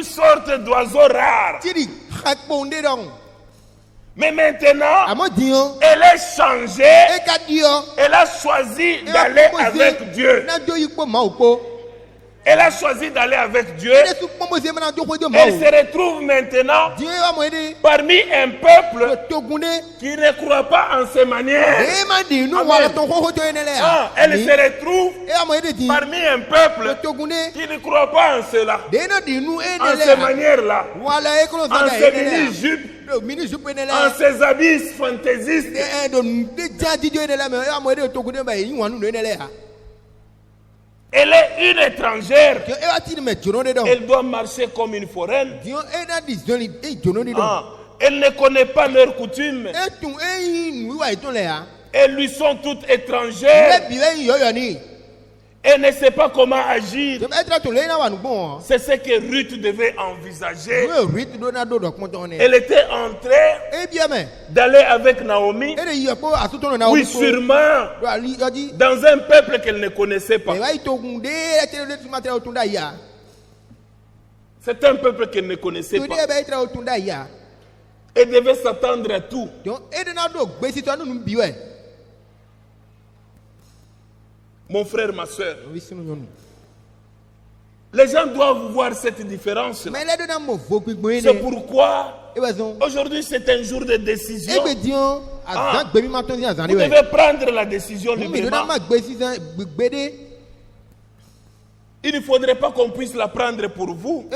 sorte d'oiseau rare. Tiri hakpo nde don. Mais maintenant, Amo dion. elle est changée. E ka dio. Elle a choisi d'aller avec Dieu. Na do yipo ma opo. Elle a choisi d'aller avec Dieu. Ere su pomo se na do ko de ma Elle o. se retrouve maintenant Dio wa mo ede. parmi un peuple To gunde. qui ne croit pas en ses manières. E ma di nu Amen. wa to ko to ene le Ah, ha. elle se retrouve E amo ede di. parmi un peuple To gunde. qui ne croit pas en cela. De no di nu ene En le ces ha. manières-là. Wala e ko En so da ces ene le ha. mini-jupes. Mini jupe ene le En ha. ces habits fantaisistes. E do de ja di ene le me. E amo ede to gunde ba yi wanu ene le ha. Elle est une étrangère. E wa ti me jono de don. Elle doit marcher comme une foraine. Dio e na di zoni e jono de don. Ah, elle ne connaît pas leurs coutumes. E tun e yi nu wa ito le ha. Elles lui sont toutes E étrangères. bi e yo yo ni. Elle ne sait pas comment agir. E tra to le na wa nu bon. C'est ce que Ruth devait envisager. We rit do na do do kon ton ne. Elle était en train E bi me. d'aller avec Naomi. E de yi po asuto no na o. Oui, sûrement. Do ali yo di. Dans un peuple qu'elle ne connaissait pas. E wa ito gunde e tere de matre o tunda ya. C'est un peuple qu'elle ne connaissait To de pas. be tere o tunda ya. Elle devait s'attendre à tout. Donc e de na do gbe si to nu bi we. Mon frère, ma soeur, O wi sinu yonu. Les gens doivent voir cette différence. C'est pourquoi aujourd'hui c'est un jour de décision. Vous devez prendre la décision librement. Il ne faudrait pas qu'on puisse la prendre pour vous.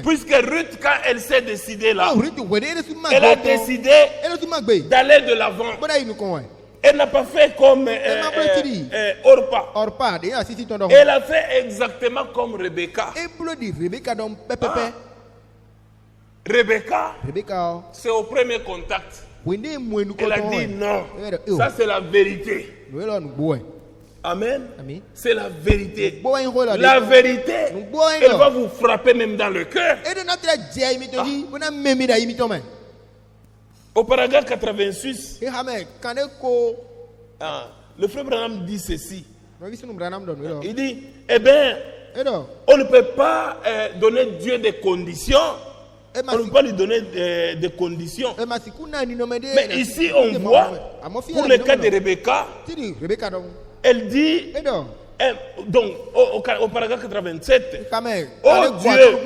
Puisque Ruth, quand elle s'est décidée là, elle a décidé d'aller de l'avant. Elle n'a pas fait comme Orpa. Elle a fait exactement comme Rebecca. Rebecca, c'est au premier contact. Elle a dit non. Ça c'est la vérité. Amen. C'est la vérité. La vérité, elle va vous frapper même dans le cœur. Au paragraphe 86, le frère Branham dit ceci. Il dit, eh bien, on ne peut pas donner Dieu des conditions. On ne peut pas lui donner des conditions. Mais ici, on voit, pour le cas de Rebecca, elle dit, donc au paragraphe 87, oh Dieu,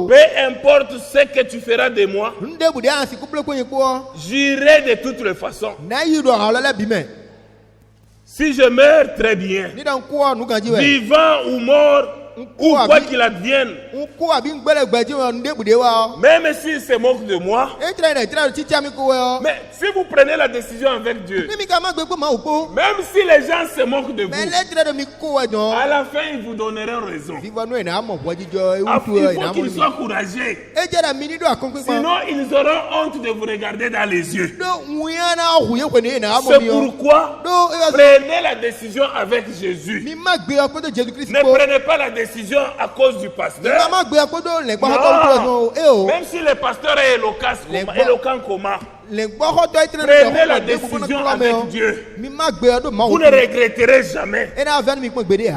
peu importe ce que tu feras de moi, j'irai de toutes les façons. Si je meurs, très bien. Vivant ou mort, ou quoi qu'il advienne, même s'il se moque de moi, mais si vous prenez la décision avec Dieu, même si les gens se moquent de vous, à la fin ils vous donneront raison. Il faut qu'ils soient courageux, sinon ils auront honte de vous regarder dans les yeux. C'est pourquoi prenez la décision avec Jésus. Ne prenez pas la décision à cause du pasteur. Non. Même si le pasteur est éloquent comment, prenez la décision avec Dieu. Vous ne regretterez jamais.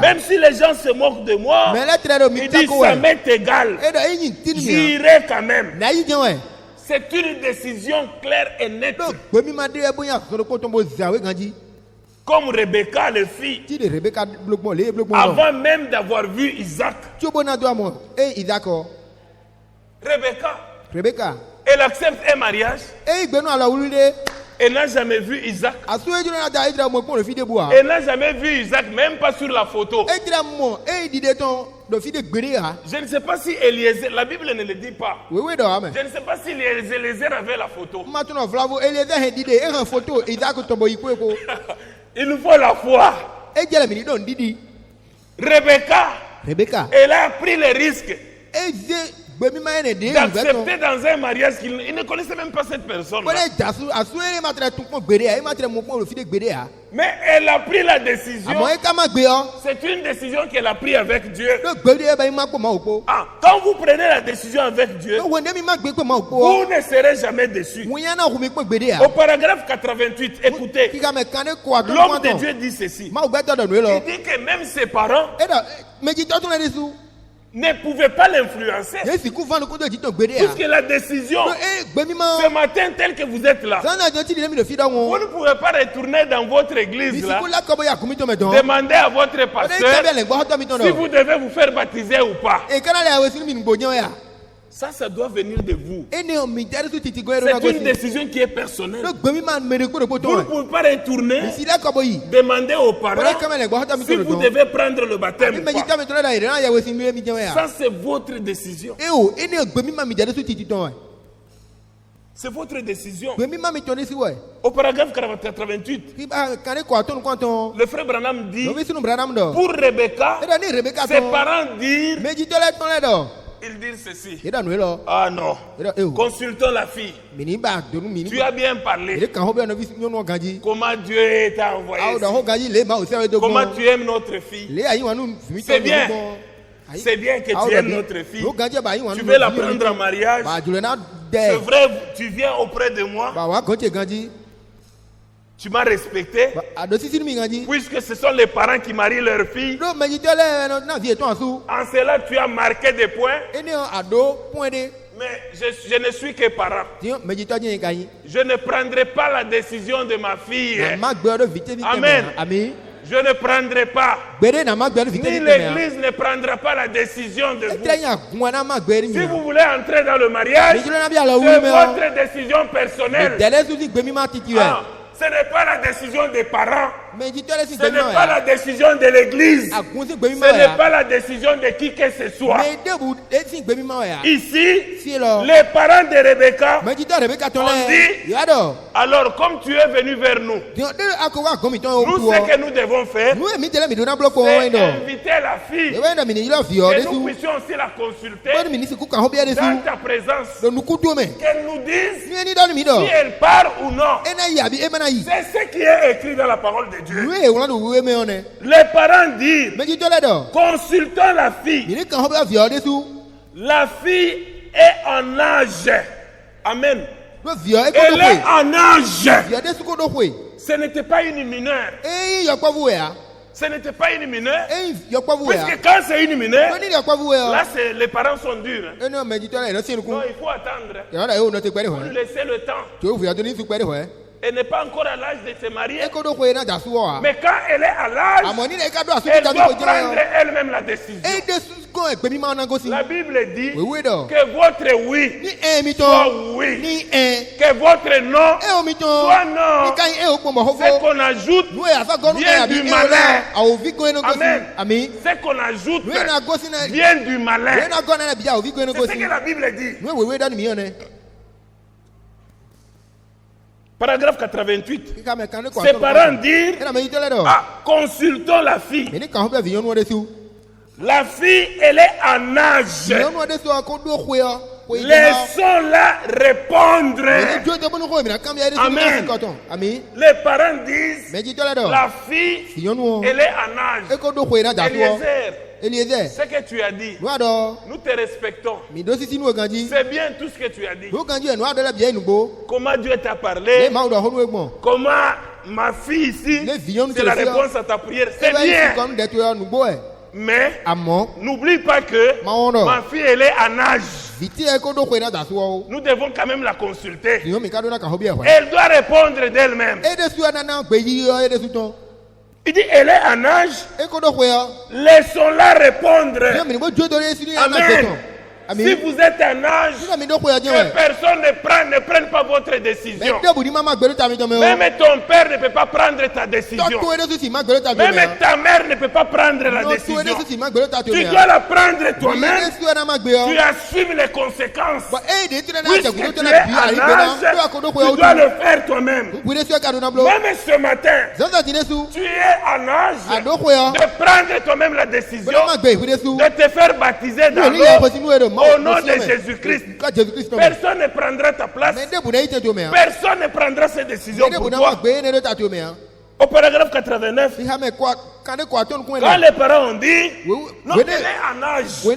Même si les gens se moquent de moi, ils disent ça m'est égal, j'irai quand même. C'est une décision claire et nette. Comme Rebecca le fit, avant même d'avoir vu Isaac. Rebecca, elle accepte un mariage. Elle n'a jamais vu Isaac. Elle n'a jamais vu Isaac, même pas sur la photo. Je ne sais pas si Eliezer, la Bible ne le dit pas. Je ne sais pas si Eliezer avait la photo. Il nous faut la foi. Rebecca, elle a pris le risque d'accepter dans un mariage qu'il ne connaissait même pas cette personne. Mais elle a pris la décision. C'est une décision qu'elle a prise avec Dieu. Quand vous prenez la décision avec Dieu, vous ne serez jamais déçus. Au paragraphe 88, écoutez, l'homme de Dieu dit ceci. Il dit que même ses parents ne pouvait pas l'influencer. Puisque la décision, ce matin tel que vous êtes là, vous ne pouvez pas retourner dans votre église là, demander à votre pasteur si vous devez vous faire baptiser ou pas. Ça doit venir de vous. C'est une décision qui est personnelle. Vous ne pouvez pas retourner demander aux parents si vous devez prendre le baptême ou pas. Ça, c'est votre décision. C'est votre décision. Au paragraphe 88, le frère Branham dit, pour Rebecca, ses parents disent, ils disent ceci. Ah non. Consultons la fille. Tu as bien parlé. Comment Dieu t'a envoyé. Comment tu aimes notre fille. C'est bien. C'est bien que tu aimes notre fille. Tu veux la prendre en mariage. C'est vrai, tu viens auprès de moi. Tu m'as respecté. Puisque ce sont les parents qui marient leurs filles. En cela, tu as marqué des points. Mais je ne suis que parent. Je ne prendrai pas la décision de ma fille. Amen. Je ne prendrai pas. Ni l'église ne prendra pas la décision de vous. Si vous voulez entrer dans le mariage, c'est votre décision personnelle. Ce n'est pas la décision des parents. Ce n'est pas la décision de l'église. Ce n'est pas la décision de qui que ce soit. Ici, les parents de Rebecca ont dit, alors comme tu es venu vers nous, nous ce que nous devons faire, c'est inviter la fille, que nous puissions aussi la consulter dans ta présence, qu'elle nous dise si elle part ou non. C'est ce qui est écrit dans la parole de Dieu. Les parents disent, consultons la fille. La fille est en âge. Amen. Elle est en âge. Ce n'était pas une mineure. Ce n'était pas une mineure. Puisque quand c'est une mineure, là les parents sont durs. Non, il faut attendre. Pour laisser le temps. Elle n'est pas encore à l'âge de se marier. Mais quand elle est à l'âge, elle doit prendre elle-même la décision. La Bible dit que votre oui soit oui, que votre non soit non. Ce qu'on ajoute vient du malin. Amen. Ce qu'on ajoute vient du malin. C'est ce que la Bible dit. Paragraphe 88. Ses parents disent, consultons la fille. La fille, elle est en âge. Laissons-la répondre. Amen. Les parents disent, la fille, elle est en âge. Eliezer, ce que tu as dit, nous te respectons. C'est bien tout ce que tu as dit. Comment Dieu t'a parlé, comment ma fille ici, c'est la réponse à ta prière. C'est bien. Mais n'oublie pas que ma fille, elle est en âge. Nous devons quand même la consulter. Elle doit répondre d'elle-même. Il dit, elle est en âge. Laissons-la répondre. Amen. Si vous êtes en âge, que personne ne prenne pas votre décision. Même ton père ne peut pas prendre ta décision. Même ta mère ne peut pas prendre la décision. Tu dois la prendre toi-même. Tu assumes les conséquences. Puisque tu es en âge, tu dois le faire toi-même. Même ce matin, tu es en âge de prendre toi-même la décision de te faire baptiser dans l'eau. Au nom de Jésus-Christ, personne ne prendra ta place. Personne ne prendra ces décisions pour toi. Au paragraphe 89, quand les parents ont dit, non, elle est en âge, il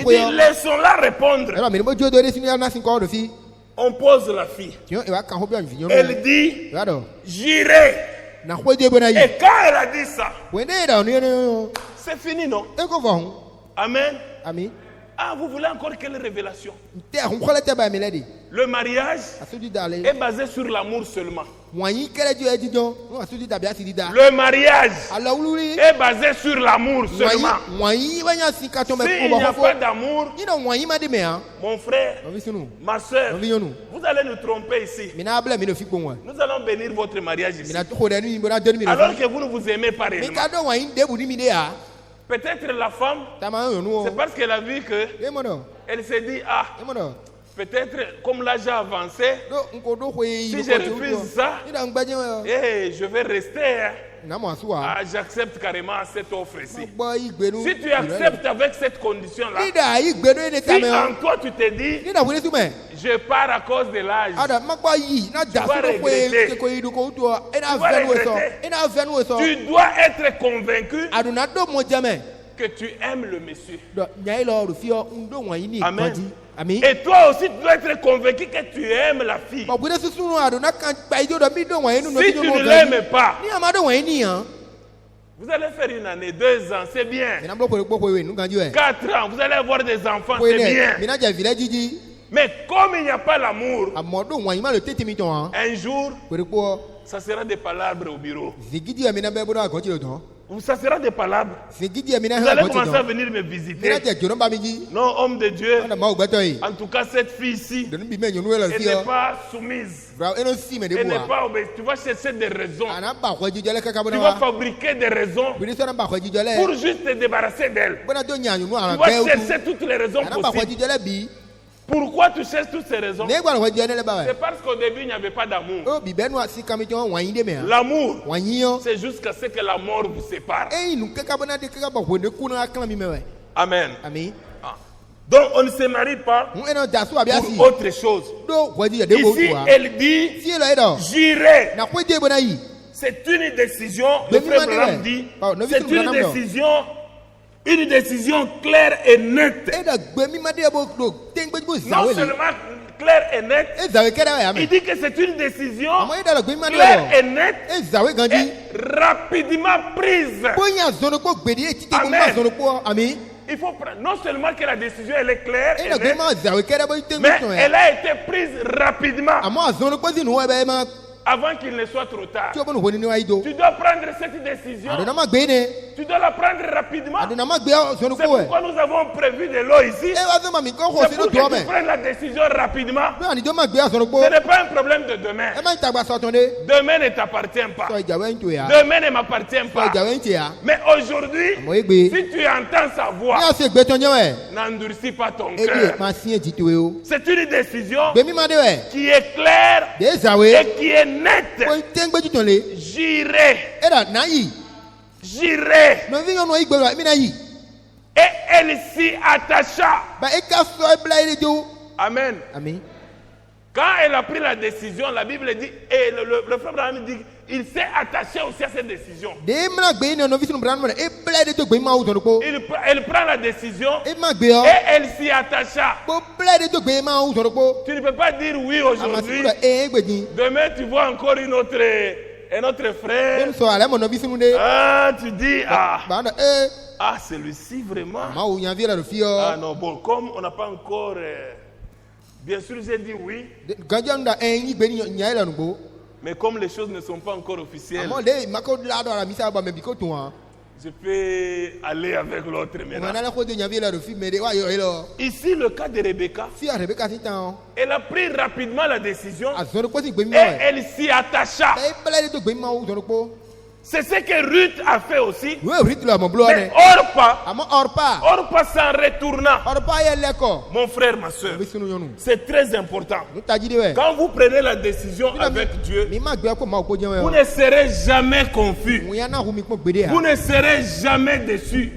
dit, laissons-la répondre. On pose la fille. Elle dit, j'irai. Et quand elle a dit ça, c'est fini, non? Amen. Ah, vous voulez encore quelle révélation? Le mariage est basé sur l'amour seulement. Le mariage est basé sur l'amour seulement. S'il n'y a pas d'amour, mon frère, ma soeur, vous allez nous tromper ici. Nous allons bénir votre mariage ici. Alors que vous ne vous aimez pas réellement. Peut-être la femme, c'est parce qu'elle a vu que elle s'est dit, ah, peut-être comme l'âge a avancé, si je refuse ça, je vais rester. Ah, j'accepte carrément cette offre-ci. Si tu acceptes avec cette condition-là, si en toi tu te dis, je pars à cause de l'âge, tu vas regretter. Tu dois être convaincu que tu aimes le monsieur. Amen. Et toi aussi, tu dois être convaincu que tu aimes la fille. Si tu ne l'aimes pas, vous allez faire 1 année, 2 ans, c'est bien. 4 ans, vous allez avoir des enfants, c'est bien. Mais comme il n'y a pas l'amour, un jour, ça sera des palabres au bureau. Ça sera des palabres. Vous allez commencer à venir me visiter. Non, homme de Dieu. En tout cas, cette fille-ci, elle n'est pas soumise. Elle n'est pas obéie. Tu vas chercher des raisons. Tu vas fabriquer des raisons pour juste te débarrasser d'elle. Tu vas chercher toutes les raisons possibles. Pourquoi tu cherches toutes ces raisons? C'est parce qu'au début, il n'y avait pas d'amour. L'amour, c'est jusqu'à ce que la mort vous sépare. Amen. Donc, on ne se marie pas pour autre chose. Ici, elle dit, j'irai. C'est une décision, le frère Branham dit, c'est une décision claire et nette. Non seulement claire et nette, il dit que c'est une décision claire et nette et rapidement prise. Amen. Il faut prendre, non seulement que la décision elle est claire et nette, mais elle a été prise rapidement. Avant qu'il ne soit trop tard. Tu dois prendre cette décision. Tu dois la prendre rapidement. C'est pourquoi nous avons prévu de l'eau ici. C'est pour que tu prennes la décision rapidement. Ce n'est pas un problème de demain. Demain ne t'appartient pas. Demain ne m'appartient pas. Mais aujourd'hui, si tu entends sa voix, n'endurcis pas ton cœur. C'est une décision qui est claire et qui est nette. J'irai. Et elle s'y attacha. Amen. Quand elle a pris la décision, la Bible dit, et le frère Branham dit, il s'est attaché aussi à cette décision. Elle prend la décision et elle s'y attacha. Tu ne peux pas dire oui aujourd'hui. Demain, tu vois encore un autre frère. Ah, tu dis, celui-ci vraiment. Ah non, bon, comme on n'a pas encore... bien sûr, j'ai dit oui. Mais comme les choses ne sont pas encore officielles, je peux aller avec l'autre maintenant. Ici, le cas de Rebecca, elle a pris rapidement la décision et elle s'y attacha. C'est ce que Ruth a fait aussi. Mais Orpa s'en retournant. Mon frère, ma soeur, c'est très important. Quand vous prenez la décision avec Dieu, vous ne serez jamais confus. Vous ne serez jamais déçus.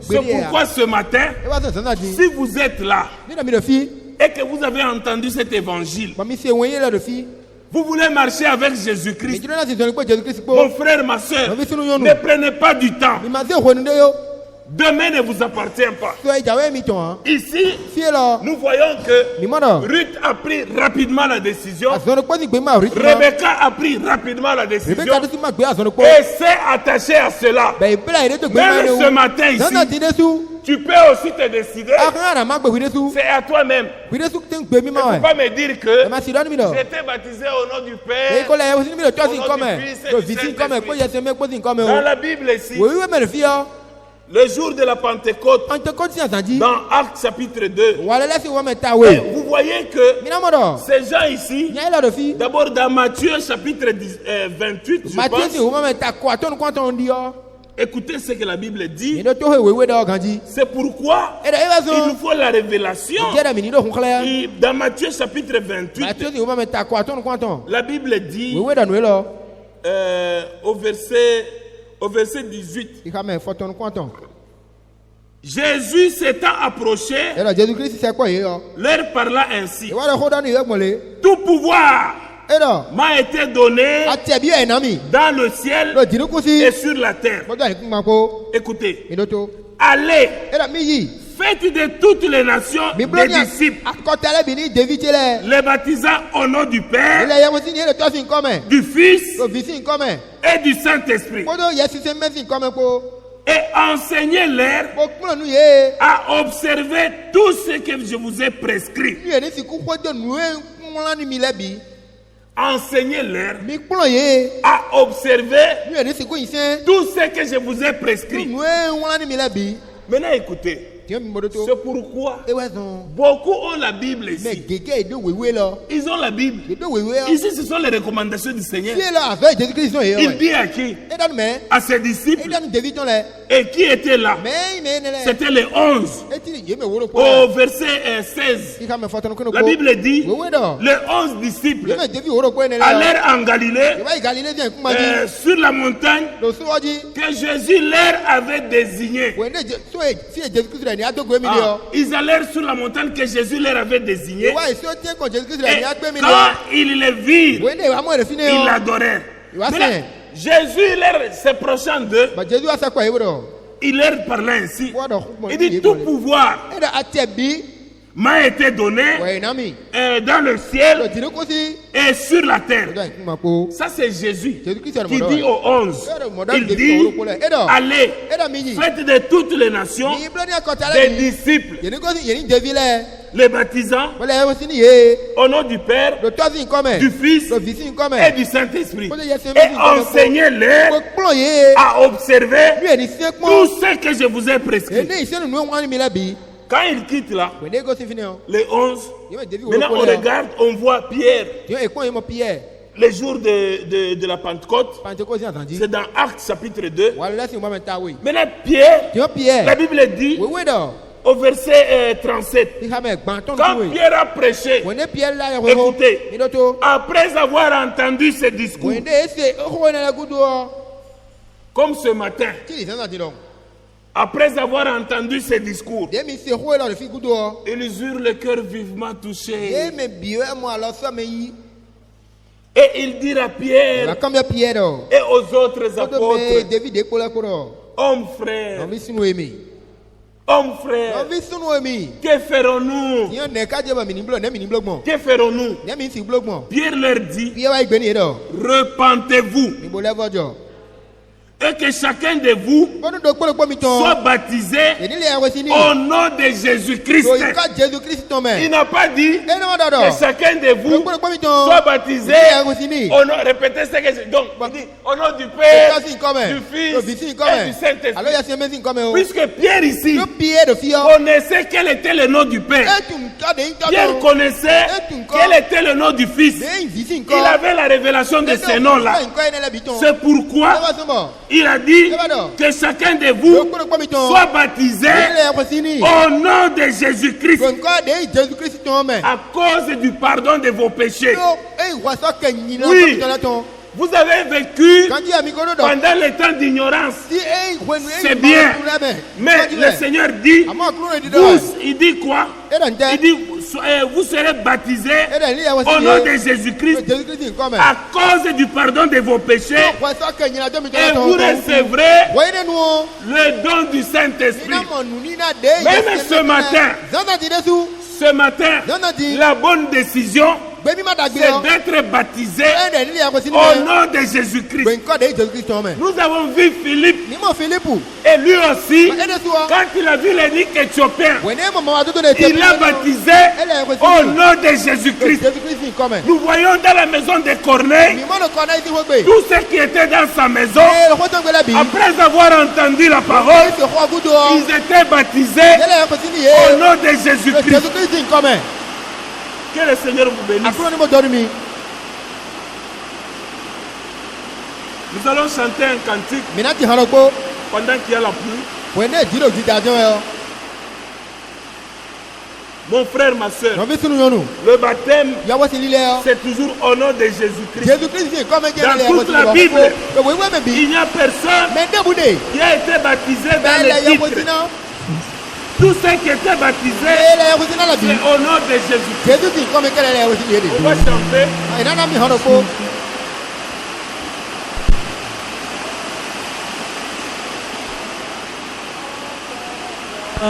C'est pourquoi ce matin, si vous êtes là et que vous avez entendu cet évangile, vous voulez marcher avec Jésus-Christ. Mon frère, ma soeur, ne prenez pas du temps. Demain ne vous appartient pas. Ici, nous voyons que Ruth a pris rapidement la décision. Rebecca a pris rapidement la décision et s'est attachée à cela. Même ce matin ici, tu peux aussi te décider. C'est à toi-même. Il ne faut pas me dire que j'étais baptisé au nom du Père, au nom du Fils et du Saint-Esprit. Dans la Bible ici, le jour de la Pentecôte, dans Actes chapitre 2, vous voyez que ces gens ici, d'abord dans Matthieu chapitre 28, je pense, écoutez ce que la Bible dit. C'est pourquoi il nous faut la révélation. Et dans Matthieu chapitre 28, la Bible dit au verset 18, Jésus s'étant approché, leur parla ainsi: tout pouvoir m'a été donné dans le ciel et sur la terre. Écoutez, allez, faites de toutes les nations des disciples, les baptisant au nom du Père, du Fils et du Saint-Esprit. Et enseignez-leur à observer tout ce que je vous ai prescrit. Enseignez-leur à observer tout ce que je vous ai prescrit. Maintenant écoutez. C'est pourquoi beaucoup ont la Bible ici. Ils ont la Bible. Ici, ce sont les recommandations du Seigneur. Il dit à qui? À ses disciples. Et qui était là? C'était les 11. Au verset 16. La Bible dit les 11 disciples allèrent en Galilée sur la montagne que Jésus leur avait désignée. Ils allèrent sur la montagne que Jésus leur avait désignée. Et quand ils les virent, ils l'adorèrent. Jésus s'approchant d'eux, il leur parlait ainsi. Il dit: tout pouvoir m'a été donné dans le ciel et sur la terre. Ça, c'est Jésus qui dit aux 11. Il dit: allez, faites de toutes les nations des disciples, les baptisants au nom du Père, du Fils et du Saint-Esprit, et enseignez-les à observer tout ce que je vous ai prescrit. Quand il quitte là, les 11, maintenant on regarde, on voit Pierre. Le jour de la Pentecôte, c'est dans Actes chapitre 2. Maintenant Pierre, la Bible dit au verset 37, quand Pierre a prêché, écoutez, après avoir entendu ce discours, comme ce matin, après avoir entendu ces discours, ils eurent le cœur vivement touché. Et il dit à Pierre et aux autres apôtres: hommes frères, que ferons-nous? Que ferons-nous? Pierre leur dit: repentez-vous et que chacun de vous soit baptisé au nom de Jésus-Christ. Il n'a pas dit que chacun de vous soit baptisé au nom, répétez ce que je... Donc, il dit au nom du Père, du Fils et du Saint-Esprit. Puisque Pierre ici connaissait quel était le nom du Père, Pierre connaissait quel était le nom du Fils. Il avait la révélation de ces noms-là. C'est pourquoi il a dit que chacun de vous soit baptisé au nom de Jésus-Christ à cause du pardon de vos péchés. Oui, vous avez vécu pendant le temps d'ignorance. C'est bien. Mais le Seigneur dit, il dit quoi? Il dit, vous serez baptisés au nom de Jésus-Christ à cause du pardon de vos péchés et vous recevrez le don du Saint-Esprit. Même ce matin, la bonne décision, c'est d'être baptisé au nom de Jésus-Christ. Nous avons vu Philippe, et lui aussi, quand il a vu l'évêque éthiopien, il l'a baptisé au nom de Jésus-Christ. Nous voyons dans la maison de Corneille tout ce qui était dans sa maison. Après avoir entendu la parole, ils étaient baptisés au nom de Jésus-Christ. Que le Seigneur vous bénisse. Nous allons chanter un cantique pendant qu'il y a la pluie. Mon frère, ma soeur, le baptême, c'est toujours au nom de Jésus-Christ. Dans toute la Bible, il n'y a personne qui a été baptisé dans les titres. Tous ceux qui étaient baptisés, c'est au nom de Jésus. On va chanter. Oh,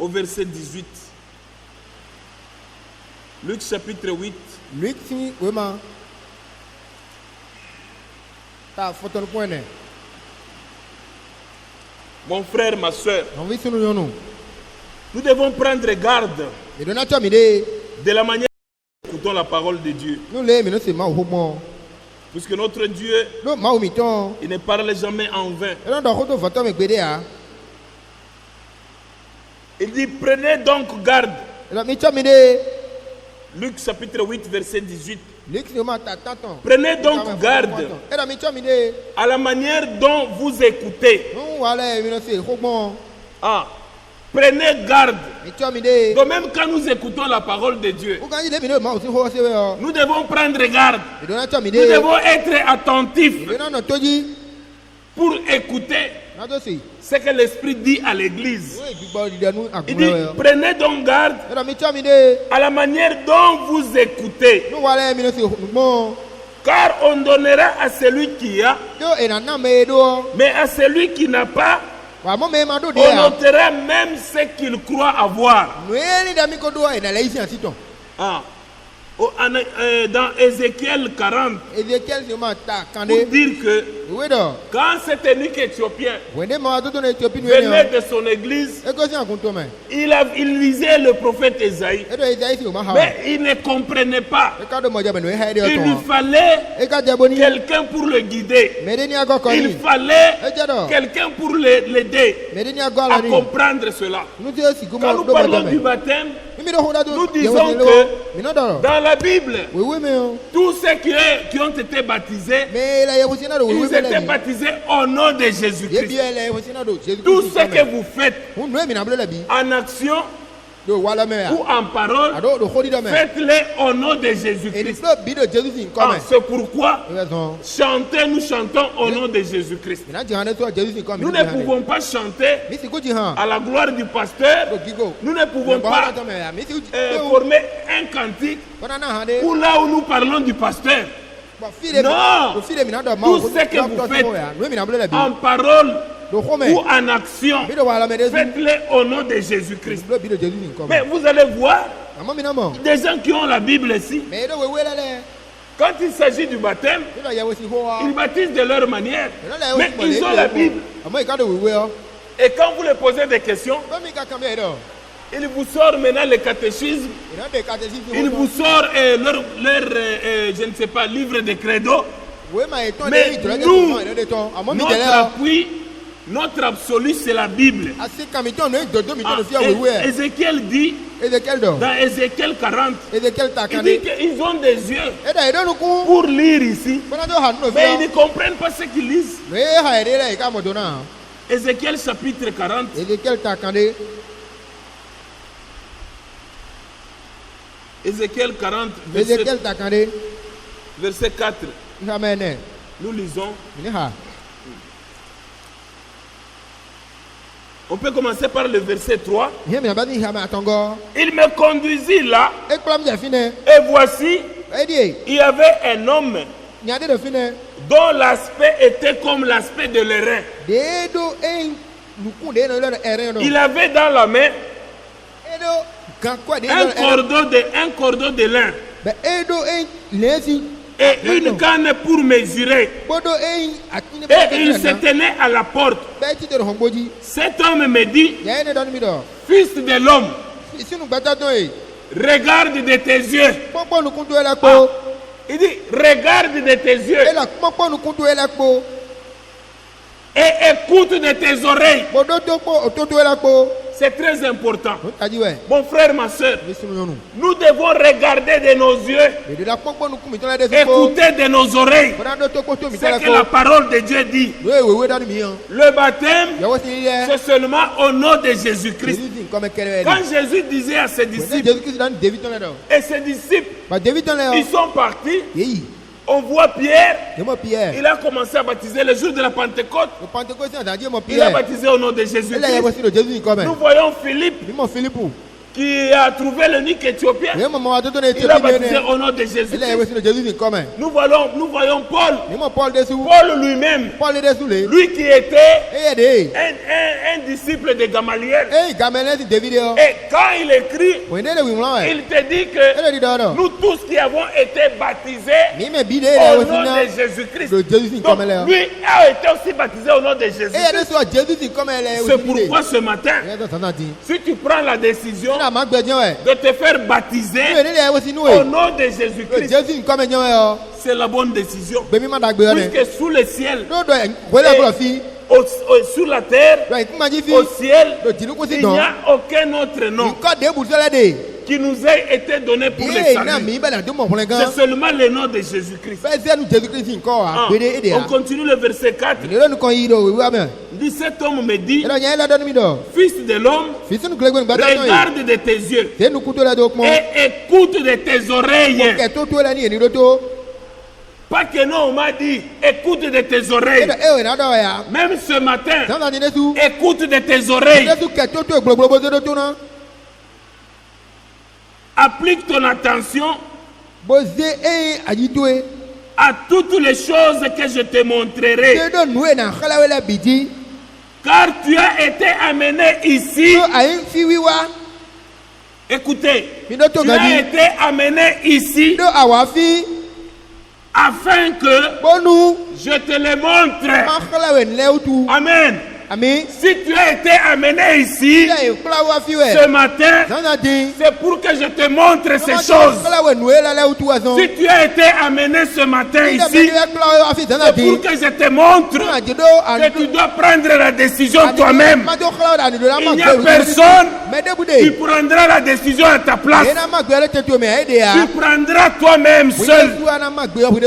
au verset 18. Luc chapitre 8. Luc si vraiment. Ta photo le point. Mon frère, ma soeur, nous devons prendre garde de la manière dont nous écoutons la parole de Dieu. Puisque notre Dieu, il ne parle jamais en vain. Il dit, prenez donc garde. Luc chapitre 8, verset 18. Prenez donc garde à la manière dont vous écoutez. Ah, prenez garde. Donc même quand nous écoutons la parole de Dieu, nous devons prendre garde. Nous devons être attentifs pour écouter ce que l'Esprit dit à l'Église. Il dit, prenez donc garde à la manière dont vous écoutez. Car on donnera à celui qui a, mais à celui qui n'a pas, on notera même ce qu'il croit avoir. Ah. Dans Ézéchiel 40, pour dire que quand cet eunuque éthiopien venait de son église, il lisait le prophète Ésaïe, mais il ne comprenait pas. Il lui fallait quelqu'un pour le guider. Il fallait quelqu'un pour l'aider à comprendre cela. Quand nous parlons du baptême, nous disons que dans la Bible, tous ceux qui ont été baptisés, ils étaient baptisés au nom de Jésus-Christ. Tout ce que vous faites en action ou en parole, faites-le au nom de Jésus-Christ. C'est pourquoi nous chantons au nom de Jésus-Christ. Nous ne pouvons pas chanter à la gloire du pasteur. Nous ne pouvons pas former un cantique pour là où nous parlons du pasteur. Non, tout ce que vous faites en parole ou en action, faites-le au nom de Jésus-Christ. Mais vous allez voir des gens qui ont la Bible ici. Quand il s'agit du baptême, ils baptisent de leur manière, mais ils ont la Bible. Et quand vous leur posez des questions, il vous sort maintenant le catéchisme, il vous sort leur je ne sais pas, livre de credo. Mais nous, notre appui, notre absolu, c'est la Bible. Ézéchiel dit, dans Ézéchiel 40, il dit qu'ils ont des yeux pour lire ici, mais ils ne comprennent pas ce qu'ils lisent. Ézéchiel chapitre 40. Ézéchiel 40, verset 4. Nous lisons. On peut commencer par le verset 3. Il me conduisit là, et voici, il y avait un homme dont l'aspect était comme l'aspect de l'airain. Il avait dans la main un cordon de lin et une canne pour mesurer, et il se tenait à la porte. Cet homme me dit, fils de l'homme, regarde de tes yeux. Il dit, regarde de tes yeux et écoute de tes oreilles. C'est très important. Mon frère, ma soeur, nous devons regarder de nos yeux, écouter de nos oreilles ce que la parole de Dieu dit. Le baptême, c'est seulement au nom de Jésus-Christ. Quand Jésus disait à ses disciples, et ses disciples, ils sont partis. On voit Pierre, il a commencé à baptiser le jour de la Pentecôte. Il a baptisé au nom de Jésus-Christ. Nous voyons Philippe, qui a trouvé l'eunuque éthiopien. Il a baptisé au nom de Jésus. Nous voyons Paul. Paul lui-même. Lui qui était un disciple de Gamaliel. Et quand il écrit, il te dit que nous tous qui avons été baptisés au nom de Jésus-Christ. Donc lui a été aussi baptisé au nom de Jésus-Christ. C'est pourquoi ce matin, si tu prends la décision de te faire baptiser au nom de Jésus-Christ, c'est la bonne décision. Puisque sous le ciel, sur la terre, au ciel, il n'y a aucun autre nom qui nous a été donné pour le salut. C'est seulement le nom de Jésus-Christ. On continue le verset 4. Dit, cet homme me dit, fils de l'homme, regarde de tes yeux et écoute de tes oreilles. Pas que non, on m'a dit, écoute de tes oreilles. Même ce matin, écoute de tes oreilles. Applique ton attention à toutes les choses que je te montrerai. Car tu as été amené ici. Écoutez, tu as été amené ici afin que je te le montre. Amen. Si tu as été amené ici ce matin, c'est pour que je te montre ces choses. Si tu as été amené ce matin ici, c'est pour que je te montre que tu dois prendre la décision toi-même. Il n'y a personne qui prendra la décision à ta place. Tu prendras toi-même seul.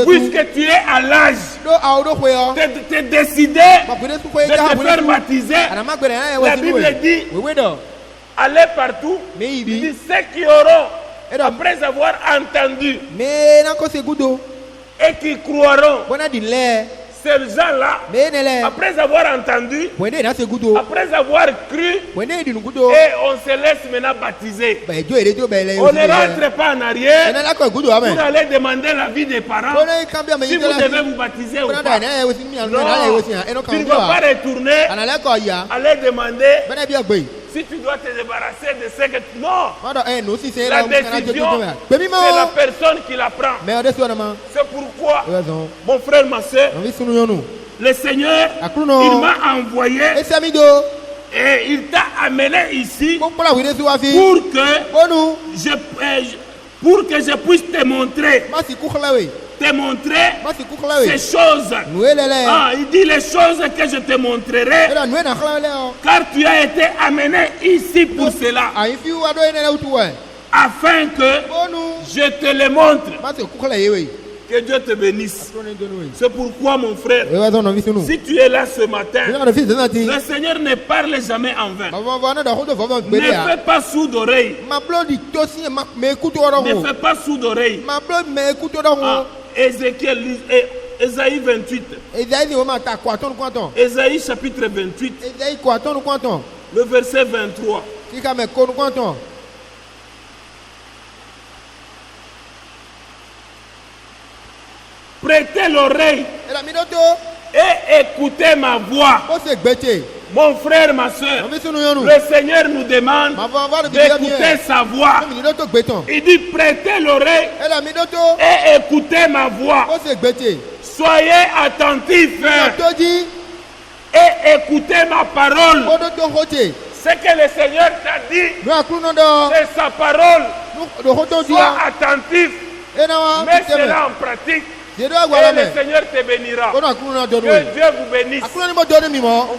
Puisque tu es à l'âge de décider de te faire baptiser. La Bible dit, allez partout. Il dit, ceux qui auront, après avoir entendu et qui croiront, ces gens-là, après avoir entendu, après avoir cru, et on se laisse maintenant baptiser. On ne rentre pas en arrière pour aller demander l'avis des parents si vous devez vous baptiser ou pas. Non, tu ne vas pas retourner, aller demander si tu dois te débarrasser de ce que tu... Non, la décision, c'est la personne qui la prend. C'est pourquoi, mon frère, ma soeur, le Seigneur, il m'a envoyé et il t'a amené ici pour que je puisse te montrer ces choses. Il dit les choses que je te montrerai, car tu as été amené ici pour cela, afin que je te le montre. Que Dieu te bénisse. C'est pourquoi, mon frère, si tu es là ce matin, le Seigneur ne parle jamais en vain. Ne fais pas sourd d'oreille. Ne fais pas sourd d'oreille. Ézéchiel, Ésaïe 28. Ésaïe chapitre 28. Le verset 23. Prêtez l'oreille et écoutez ma voix. Mon frère, ma soeur, le Seigneur nous demande d'écouter sa voix. Il dit prêtez l'oreille et écoutez ma voix. Soyez attentifs et écoutez ma parole. Ce que le Seigneur t'a dit, c'est sa parole. Sois attentif, mets cela en pratique. Et le Seigneur te bénira. Que Dieu vous bénisse. Nous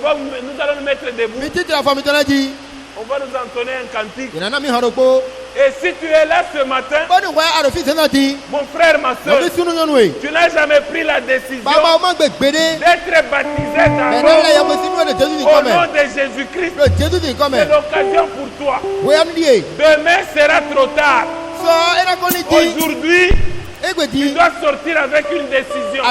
allons nous mettre debout. On va nous entonner un cantique. Et si tu es là ce matin, mon frère, ma soeur, tu n'as jamais pris la décision d'être baptisé au nom de Jésus-Christ, c'est l'occasion pour toi. Demain sera trop tard. Aujourd'hui, tu dois sortir avec une décision.